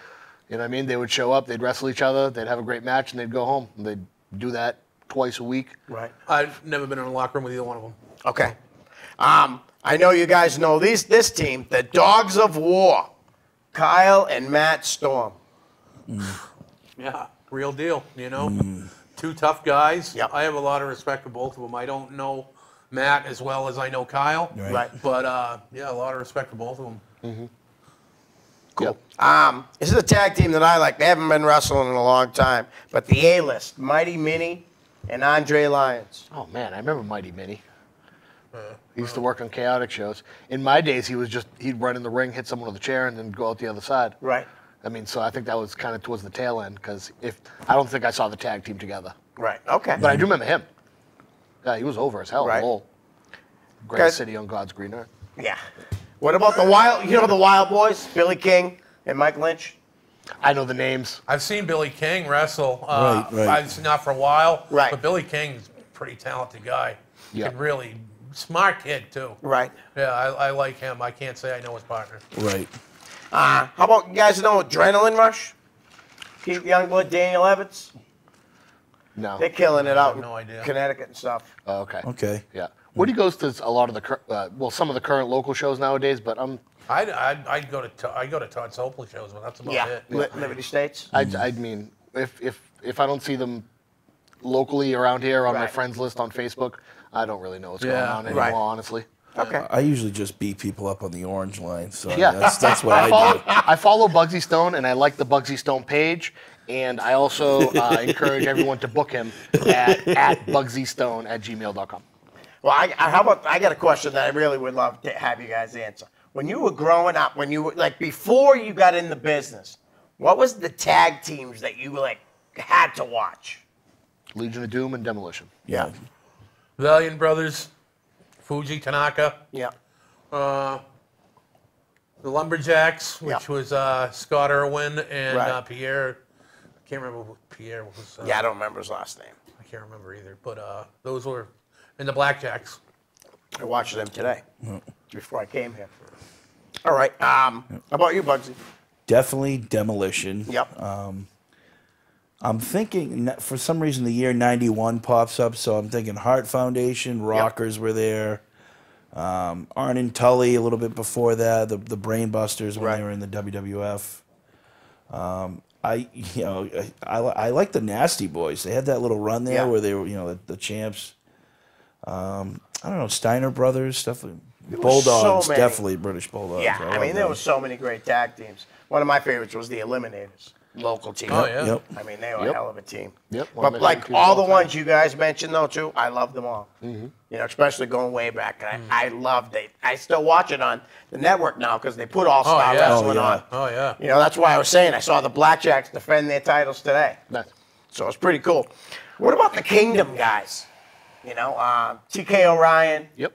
You know what I mean? They would show up, they'd wrestle each other, they'd have a great match, and they'd go home. And they'd do that twice a week. Right. I've never been in a locker room with either one of them. Okay. I know you guys know this team, the Dogs of War, Kyle and Matt Storm. Yeah, real deal. You know, two tough guys. Yep. I have a lot of respect for both of them. I don't know Matt as well as I know Kyle. Right. But yeah, a lot of respect for both of them. Cool. This is a tag team that I like. They haven't been wrestling in a long time, but the A-list, Mighty Minnie and Andre Lyons. Oh, man, I remember Mighty Minnie. He used to work on chaotic shows. In my days, he'd run in the ring, hit someone with a chair, and then go out the other side. Right. I mean, so I think that was kind of towards the tail end, because I don't think I saw the tag team together. Right. Okay. But I do remember him. Yeah, he was over as hell. Right. Lowell. Great Okay. city on God's green earth. Yeah. What about the Wild Boys, Billy King and Mike Lynch? I know the names. I've seen Billy King wrestle. Right. I've not for a while. Right. But Billy King's a pretty talented guy. Yeah. Can really smart kid too. Right. Yeah, I like him. I can't say I know his partner. Right. How about you guys know Adrenaline Rush? Keith Youngblood, Daniel Evans. No. They're killing it out in no idea. Connecticut and stuff. Oh, okay. Okay. Yeah. Woody goes to a lot of some of the current local shows nowadays, but I go to Todd Sopley shows, but that's about it. Liberty States. I mean, if I don't see them locally around here on my Right. friends list on Facebook, I don't really know what's going Yeah. on anymore, Right. honestly. Okay. I usually just beat people up on the orange line, so Yeah. that's what I do. I follow Bugsy Stone, and I like the Bugsy Stone page. And I also encourage everyone to book him at bugsystone@gmail.com. Well, I got a question that I really would love to have you guys answer. When you were growing up, when you were before you got in the business, what was the tag teams that you had to watch? Legion of Doom and Demolition. Yeah. Valiant Brothers, Fuji Tanaka. Yeah. The Lumberjacks, which was Scott Irwin and Right. Pierre. I can't remember what Pierre was. Yeah, I don't remember his last name. I can't remember either. But those were, and the Blackjacks. I watched them today before I came here. All right. How about you, Bugsy? Definitely Demolition. Yep. I'm thinking, for some reason, the year 91 pops up, so I'm thinking Heart Foundation, Rockers were there. Arn and Tully a little bit before that, the Brainbusters when they were in the WWF. I like the Nasty Boys. They had that little run there where they were, the champs. I don't know, Steiner Brothers, stuff like Bulldogs, so definitely British Bulldogs. Yeah, I mean, there were so many great tag teams. One of my favorites was the Eliminators, local team. Oh, yeah. Yep. I mean, they were a hell of a team. Yep. But like all the ones you guys mentioned, though, too, I love them all. You know, especially going way back. And I loved it. I still watch it on the network now because they put All Star Wrestling on. Oh, yeah. You know, that's why I was saying I saw the Blackjacks defend their titles today. Nice. So it's pretty cool. What about the Kingdom guys? You know, TK O'Ryan, Yep.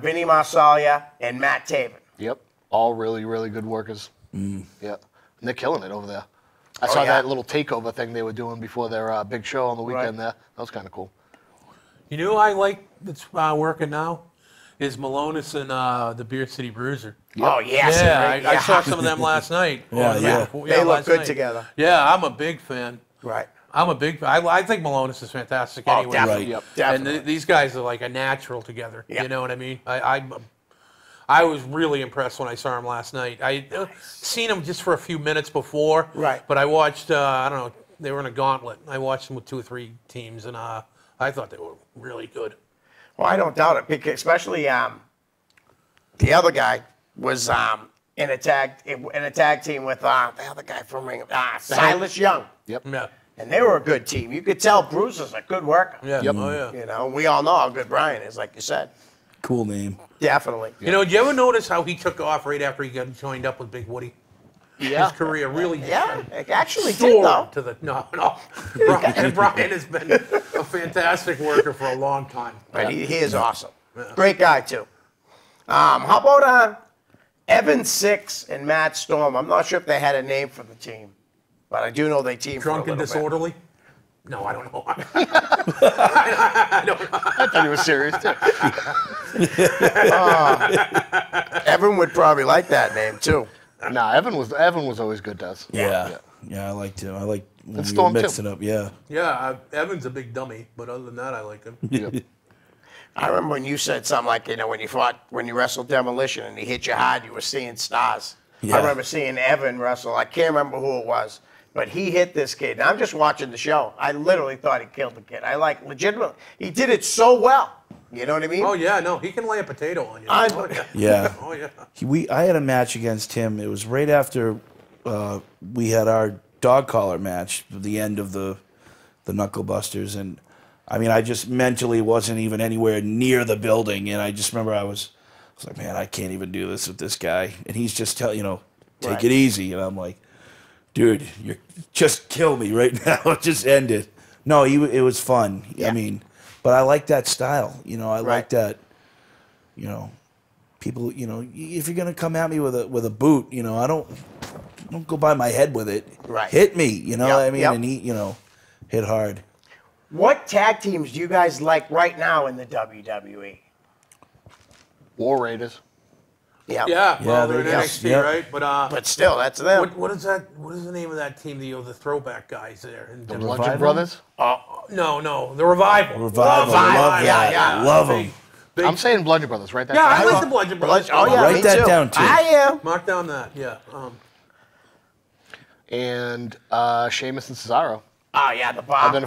Vinny Marsaglia, and Matt Taven. Yep. All really, really good workers. Yep. And they're killing it over there. I saw yeah. that little takeover thing they were doing before their big show on the weekend there. That was kind of cool. You know who I like that's working now? Is Malonis and the Beer City Bruiser. Oh, yes. Yeah, I saw some of them last night. Yeah. They look last good night. together. Yeah, I'm a big fan. Right. I'm a big fan. I think Malonis is fantastic anyway. Definitely. Right. Yep. Definitely. And these guys are like a natural together. Yeah. You know what I mean? I was really impressed when I saw him last night. I seen him just for a few minutes before. Right. But I watched, I don't know, they were in a gauntlet. I watched them with 2 or 3 teams, and I thought they were really good. Well, I don't doubt it, because especially the other guy was in a tag team with the other guy from Ring of Silas Young. Yep. Yeah. And they were a good team. You could tell Bruce is a good worker. Yeah. Yep. Oh, yeah. You know, we all know how good Brian is, like you said. Cool name. Definitely. You know, did you ever notice how he took off right after he got joined up with Big Woody? Yeah. His career really Yeah, it actually did, though. soared to the no. Brian has been a fantastic worker for a long time. But he is awesome. Great guy, too. How about Evan Six and Matt Storm? I'm not sure if they had a name for the team, but I do know they teamed Drunk for a and little bit. disorderly? No, I don't know. I thought he was serious, too. Evan would probably like that name, too. Nah, Evan was always good to us. Yeah. I liked him. I like when we Storm were too. mixing up. Yeah. Yeah, Evan's a big dummy, but other than that, I like him. Yep. I remember when you said something like, you know, when you wrestled Demolition and he hit you hard, you were seeing stars. Yeah. I remember seeing Evan wrestle. I can't remember who it was, but he hit this kid. And I'm just watching the show. I literally thought he killed the kid. I legitimately. He did it so well. You know what I mean? Oh, yeah, no, he can lay a potato on you. I- Oh, yeah. Yeah. Oh, yeah. I had a match against him. It was right after we had our dog collar match, the end of the KnuckleBusters, and I mean, I just mentally wasn't even anywhere near the building, and I just remember I was like, man, I can't even do this with this guy, and he's just take Right. it easy, and I'm like, dude, you just kill me right now, just end it. No, it was fun. Yeah. I mean, but I like that style. I like Right. that. People, if you're gonna come at me with a boot, I don't go by my head with it. Right. Hit me, you know Yep, what I mean? yep. And he, hit hard. What tag teams do you guys like right now in the WWE? War Raiders. Yeah. Yeah, well, they're in yeah, NXT, yeah. right? But But still, that's them. what is that? What is the name of that team? The throwback guys there. The Bludgeon Revival? Brothers. No, the Revival. Revival. Revival, Love yeah, that. yeah. Love them. Big- I'm saying Bludgeon Brothers, right? Yeah, I like the Bludgeon Brothers. Oh, yeah, Write me that too. down, too. I am. Mark down that, yeah. And Sheamus and Cesaro. Oh, yeah, the Bob. I've been a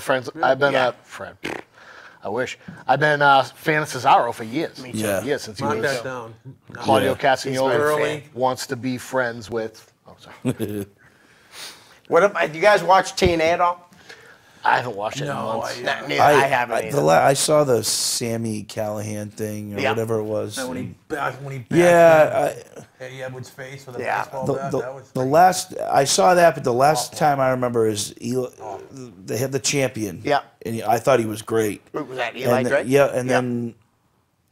friend. I wish. I've been a fan of Cesaro for years. Me too. Yeah. Years since he Mark was that down. Claudio Yeah. He's been a Castagnoli fan. wants to be friends with. Oh, sorry. What do you guys watch TNA at all? I haven't watched it in No, months. Neither. I haven't either. I saw the Sammy Callahan thing or Yeah. whatever it was. And when he bashed Yeah, Eddie Edwards' face with a Yeah. baseball the, bat, that was the last I saw that, but the last time I remember is they had the champion. Yeah. and I thought he was great. Who was that? Eli And Drake? then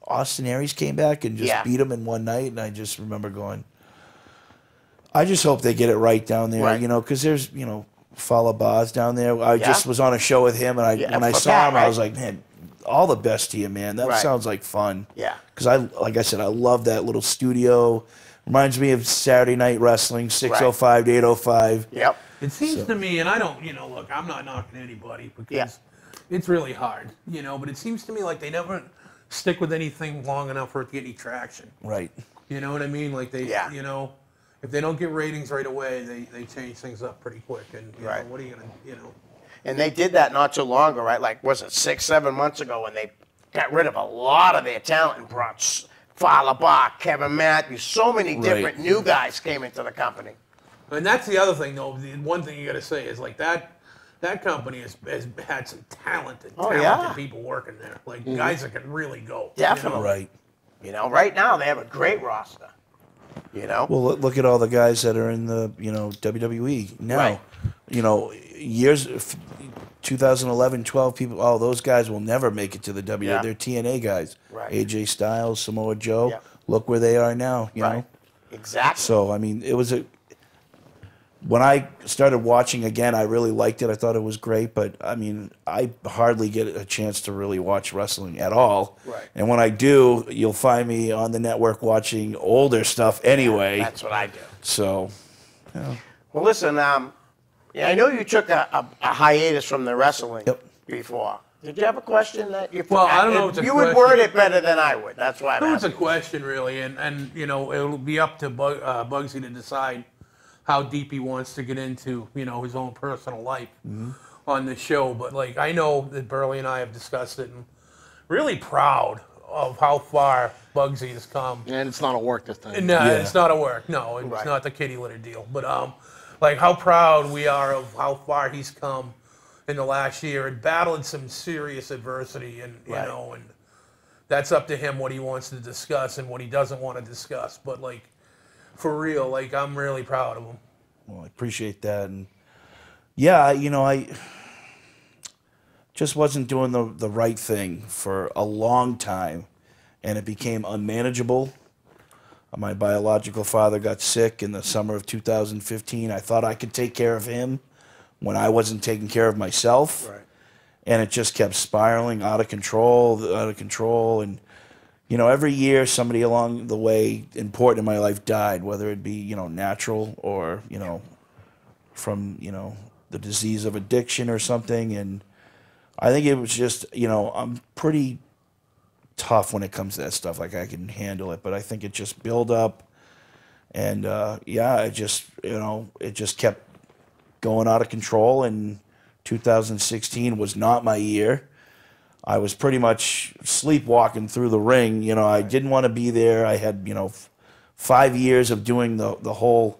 Austin Aries came back and just Yeah. beat him in one night, and I just remember going, I just hope they get it right down there, Right. you know, because there's, you know, Fala Baz down there. I just was on a show with him, and when I for saw Pat, him, right? I was like, man, all the best to you, man. That Right. sounds like fun. Yeah. Because like I said, I love that little studio. Reminds me of Saturday Night Wrestling, 605 to 805. Yep. It seems to me, and I don't, you know, look, I'm not knocking anybody because Yeah. it's really hard, you know, but it seems to me like they never stick with anything long enough for it to get any traction. Right. You know what I mean? Like they, you know, if they don't get ratings right away, they change things up pretty quick. And, you know, what are you going to, you know? And they did that not too long ago, right? Like, was it 6-7 months ago when they got rid of a lot of their talent and brought Fala Bach, Kevin Matthews, so many different new guys came into the company. And that's the other thing, though. The one thing you got to say is like that company has had some talented people working there. Like guys that can really go. Definitely. You know? Right. You know, right now they have a great roster. You know? Well, look at all the guys that are in the, you know, WWE now. Right. You know, 2011, 12 people, oh, those guys will never make it to the WWE. Yeah. They're TNA guys. Right. AJ Styles, Samoa Joe. Yep. Look where they are now, you know? Exactly. So, I mean, when I started watching again, I really liked it. I thought it was great, but I mean, I hardly get a chance to really watch wrestling at all. Right. And when I do, you'll find me on the network watching older stuff anyway. That's what I do. So, Well, listen, I know you took a hiatus from the wrestling before. Did you have a question that you? Well, I don't know if it's a you would question. word it better than I would. That's why I'm No, it's a asking. question, really, and you know, it'll be up to Bugsy to decide how deep he wants to get into, you know, his own personal life on the show. But like, I know that Burly and I have discussed it, and really proud of how far Bugsy has come. And it's not a work this time. No, it's not a work. No, it's not the kitty litter deal. But like how proud we are of how far he's come in the last year and battling some serious adversity, and you know, and that's up to him what he wants to discuss and what he doesn't want to discuss. But like, for real, like I'm really proud of him. well, I appreciate that. And yeah, you know, I just wasn't doing the right thing for a long time, and it became unmanageable. My biological father got sick in the summer of 2015. I thought I could take care of him when I wasn't taking care of myself. Right. And it just kept spiraling out of control. And, you know, every year somebody along the way important in my life died, whether it be, you know, natural or, you know, from, you know, the disease of addiction or something. And I think it was just, you know, I'm pretty tough when it comes to that stuff. Like I can handle it, but I think it just built up. And, it just, you know, it just kept going out of control, and 2016 was not my year. I was pretty much sleepwalking through the ring. You know, I didn't want to be there. I had, you know, 5 years of doing the whole,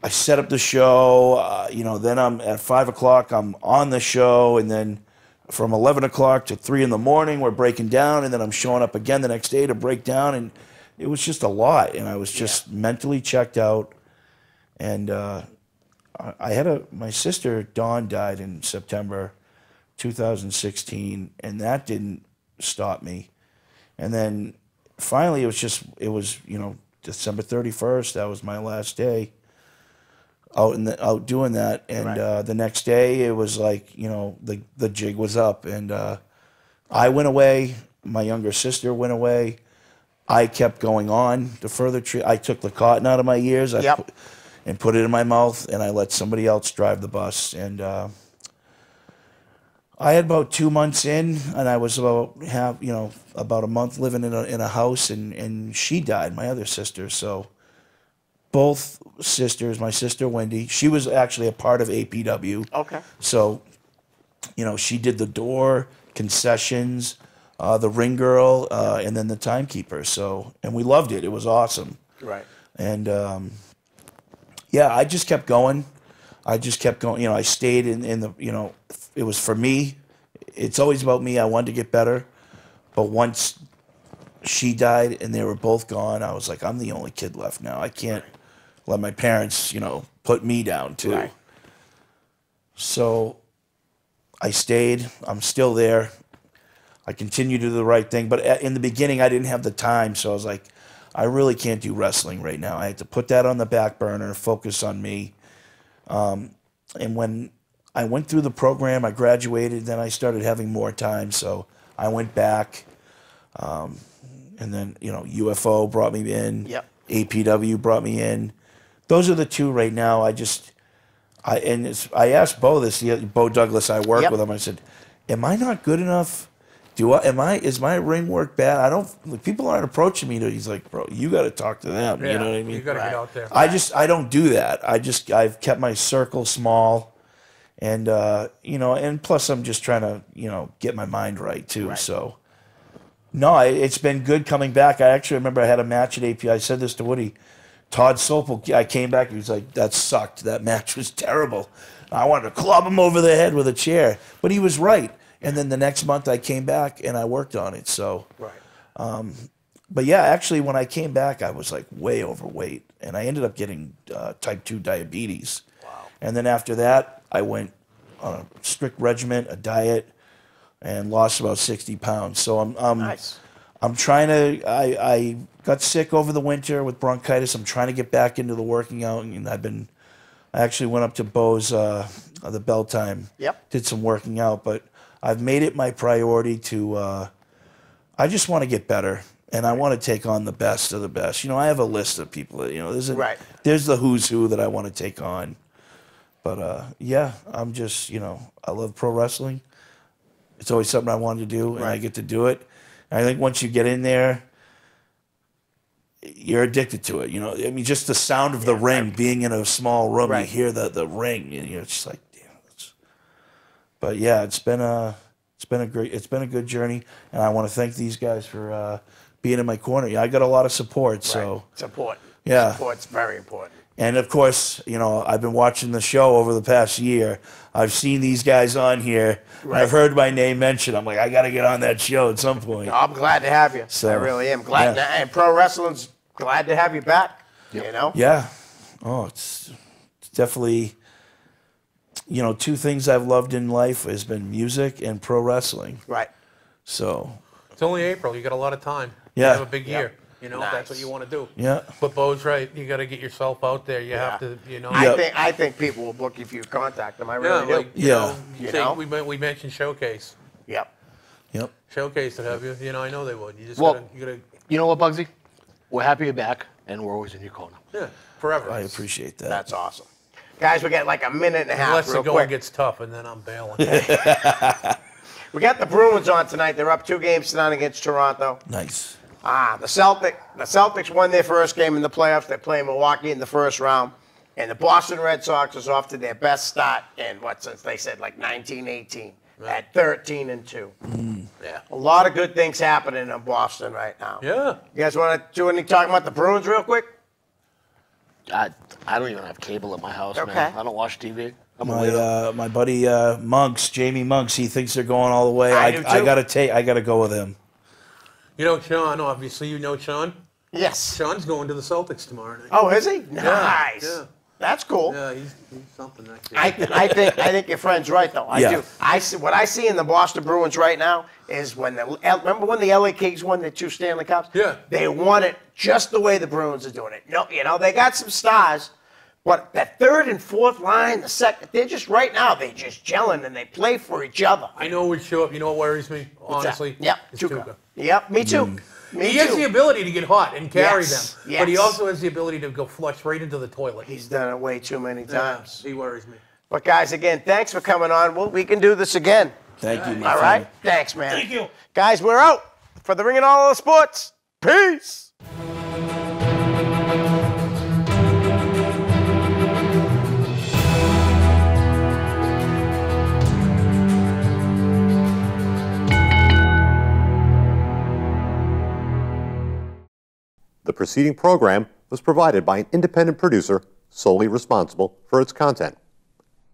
I set up the show, you know, then I'm at 5 o'clock, I'm on the show, and then from 11 o'clock to 3 in the morning, we're breaking down, and then I'm showing up again the next day to break down, and it was just a lot, and I was just mentally checked out. And I had my sister Dawn died in September 2016, and that didn't stop me. And then finally, it was you know, December 31st. That was my last day out doing that. And the next day, it was like, you know, the jig was up, and I went away. My younger sister went away. I kept going on to further treat. I took the cotton out of my ears. And put it in my mouth, and I let somebody else drive the bus. And I had about 2 months in, and I was about a month living in a house, and she died, my other sister. So both sisters, my sister Wendy, she was actually a part of APW. Okay. So, you know, she did the door, concessions, the ring girl, and then the timekeeper. So, and we loved it. It was awesome. Right. And I just kept going. You know, I stayed in the, you know, it was for me. It's always about me. I wanted to get better. But once she died and they were both gone, I was like, I'm the only kid left now. I can't let my parents, you know, put me down too. Right. So I stayed. I'm still there. I continued to do the right thing. But in the beginning, I didn't have the time. So I was like, I really can't do wrestling right now. I had to put that on the back burner, focus on me. And when I went through the program, I graduated, then I started having more time, so I went back. And then, UFO brought me in. Yep. APW brought me in. Those are the two right now. I asked Bo this, Bo Douglas, I work with him. I said, am I not good enough? Is my ring work bad? People aren't approaching me. He's like, bro, you got to talk to them. Yeah, you know what I mean? You got to get out there. I don't do that. I've kept my circle small, and and plus I'm just trying to get my mind right too. Right. So, no, it's been good coming back. I actually remember I had a match at AP. I said this to Woody. Todd Sopel, I came back, he was like, that sucked. That match was terrible. I wanted to club him over the head with a chair. But he was right. And then the next month I came back and I worked on it. So, but yeah, actually when I came back, I was like way overweight. And I ended up getting type 2 diabetes. Wow. And then after that, I went on a strict regimen, a diet, and lost about 60 pounds. So I'm trying to, I got sick over the winter with bronchitis. I'm trying to get back into the working out, and I actually went up to Bo's, the bell time, did some working out, but I've made it my priority to, I just want to get better, and I want to take on the best of the best. I have a list of people that, there's the who's who that I want to take on. But, yeah, I'm just, I love pro wrestling. It's always something I wanted to do, and I get to do it. And I think once you get in there, you're addicted to it. I mean, just the sound of the ring, being in a small room, you hear the ring, and it's just like, damn. But yeah, it's been a good journey, and I want to thank these guys for being in my corner. I got a lot of support, so support. Yeah, support's very important. And of course, I've been watching the show over the past year. I've seen these guys on here. I've heard my name mentioned. I'm like, I got to get on that show at some point. No, I'm glad to have you. So, I really am glad. And pro wrestling's glad to have you back. Yeah. Oh, it's definitely. Two things I've loved in life has been music and pro wrestling. Right. So. It's only April. You got a lot of time. Yeah. You have a big year. Nice. That's what you want to do. Yeah. But Bo's right. You got to get yourself out there. You have to, I think people will book you if you contact them. I really do. We mentioned Showcase. Yep. Showcase to have you. I know they would. You just gotta. You know what, Bugsy? We're happy you're back, and we're always in your corner. Yeah, forever. I appreciate that. That's awesome. Guys, we got like a minute and a half. Unless the going gets tough, and then I'm bailing. We got the Bruins on tonight. They're up 2 games tonight against Toronto. Nice. The Celtics won their first game in the playoffs. They're playing Milwaukee in the first round. And the Boston Red Sox is off to their best start in since they said 1918 at 13-2. Yeah. A lot of good things happening in Boston right now. Yeah. You guys want to do any talking about the Bruins real quick? I don't even have cable at my house, man. I don't watch TV. My buddy Jamie Monks, he thinks they're going all the way. I gotta go with him. Sean, obviously, Sean? Yes. Sean's going to the Celtics tomorrow night. Oh, is he? Nice. Yeah. That's cool. Yeah, he's something. I think your friend's right, though. I do. What I see in the Boston Bruins right now is remember when the LA Kings won the 2 Stanley Cups? Yeah. They won it just the way the Bruins are doing it. No, they got some stars, but that third and fourth line, the second, they're just right now, they're just gelling and they play for each other. I know it would show up. You know what worries me, honestly? Yep. Tuca. Yep, me too. He has the ability to get hot and carry them, yes. but he also has the ability to go flush right into the toilet. He's done it way too many times. He worries me. But guys, again, thanks for coming on. Well, we can do this again. Thank you, my All friend. right? Thanks, man. Thank you. Guys, we're out for the Ring and All of the Sports. Peace. The preceding program was provided by an independent producer solely responsible for its content.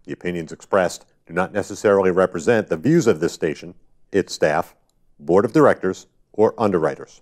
The opinions expressed do not necessarily represent the views of this station, its staff, board of directors, or underwriters.